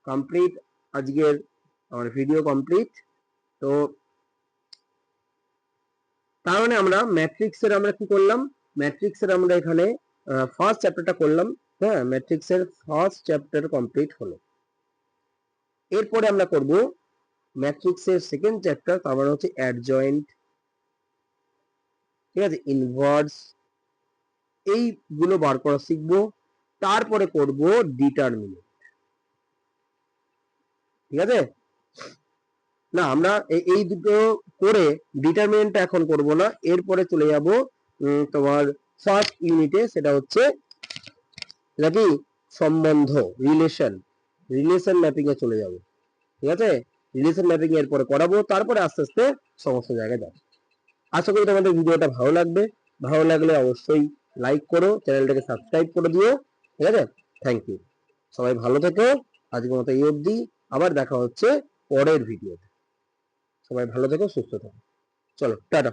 কমপ্লিট, আজকের আমার ভিডিও কমপ্লিট। তো তার মানে আমরা ম্যাট্রিক্সের আমরা কি করলাম, ম্যাট্রিক্সের আমরা এখানে ফার্স্ট চ্যাপ্টারটা করলাম, হ্যাঁ ম্যাট্রিক্সের ফার্স্ট চ্যাপ্টার কমপ্লিট হলো। এরপরে আমরা করব ম্যাট্রিক্সের সেকেন্ড চ্যাপ্টার, তার মানে হচ্ছে অ্যাডজয়েন্ট, ঠিক আছে, ইনভার্স, এইগুলো বার করা শিখবো। তারপরে করব ডিটারমিনেন্ট, ঠিক আছে? না আমরা এই দুটো করে ডিটারমিনেন্টটা এখন করব না, এরপরে চলে যাব তোমার ফার্স্ট ইউনিটে, সেটা হচ্ছে এটা কি সম্বন্ধ, রিলেশন ম্যাপিং এ চলে যাব, ঠিক আছে? রিলেশন ম্যাপিং এর পরে করাবো, তারপরে আস্তে আস্তে সমস্ত জায়গায় যাব। আশা করি তোমাদের ভিডিওটা ভালো লাগবে, ভালো লাগলে অবশ্যই লাইক করো, চ্যানেলটাকে সাবস্ক্রাইব করে দিও, ঠিক আছে? থ্যাংক ইউ, সবাই ভালো থেকো, আজকের মতো এই অবধি, আবার দেখা হচ্ছে পরের ভিডিওতে। সবাই ভালো থেকো, সুস্থ থেকো, চলো টাটা।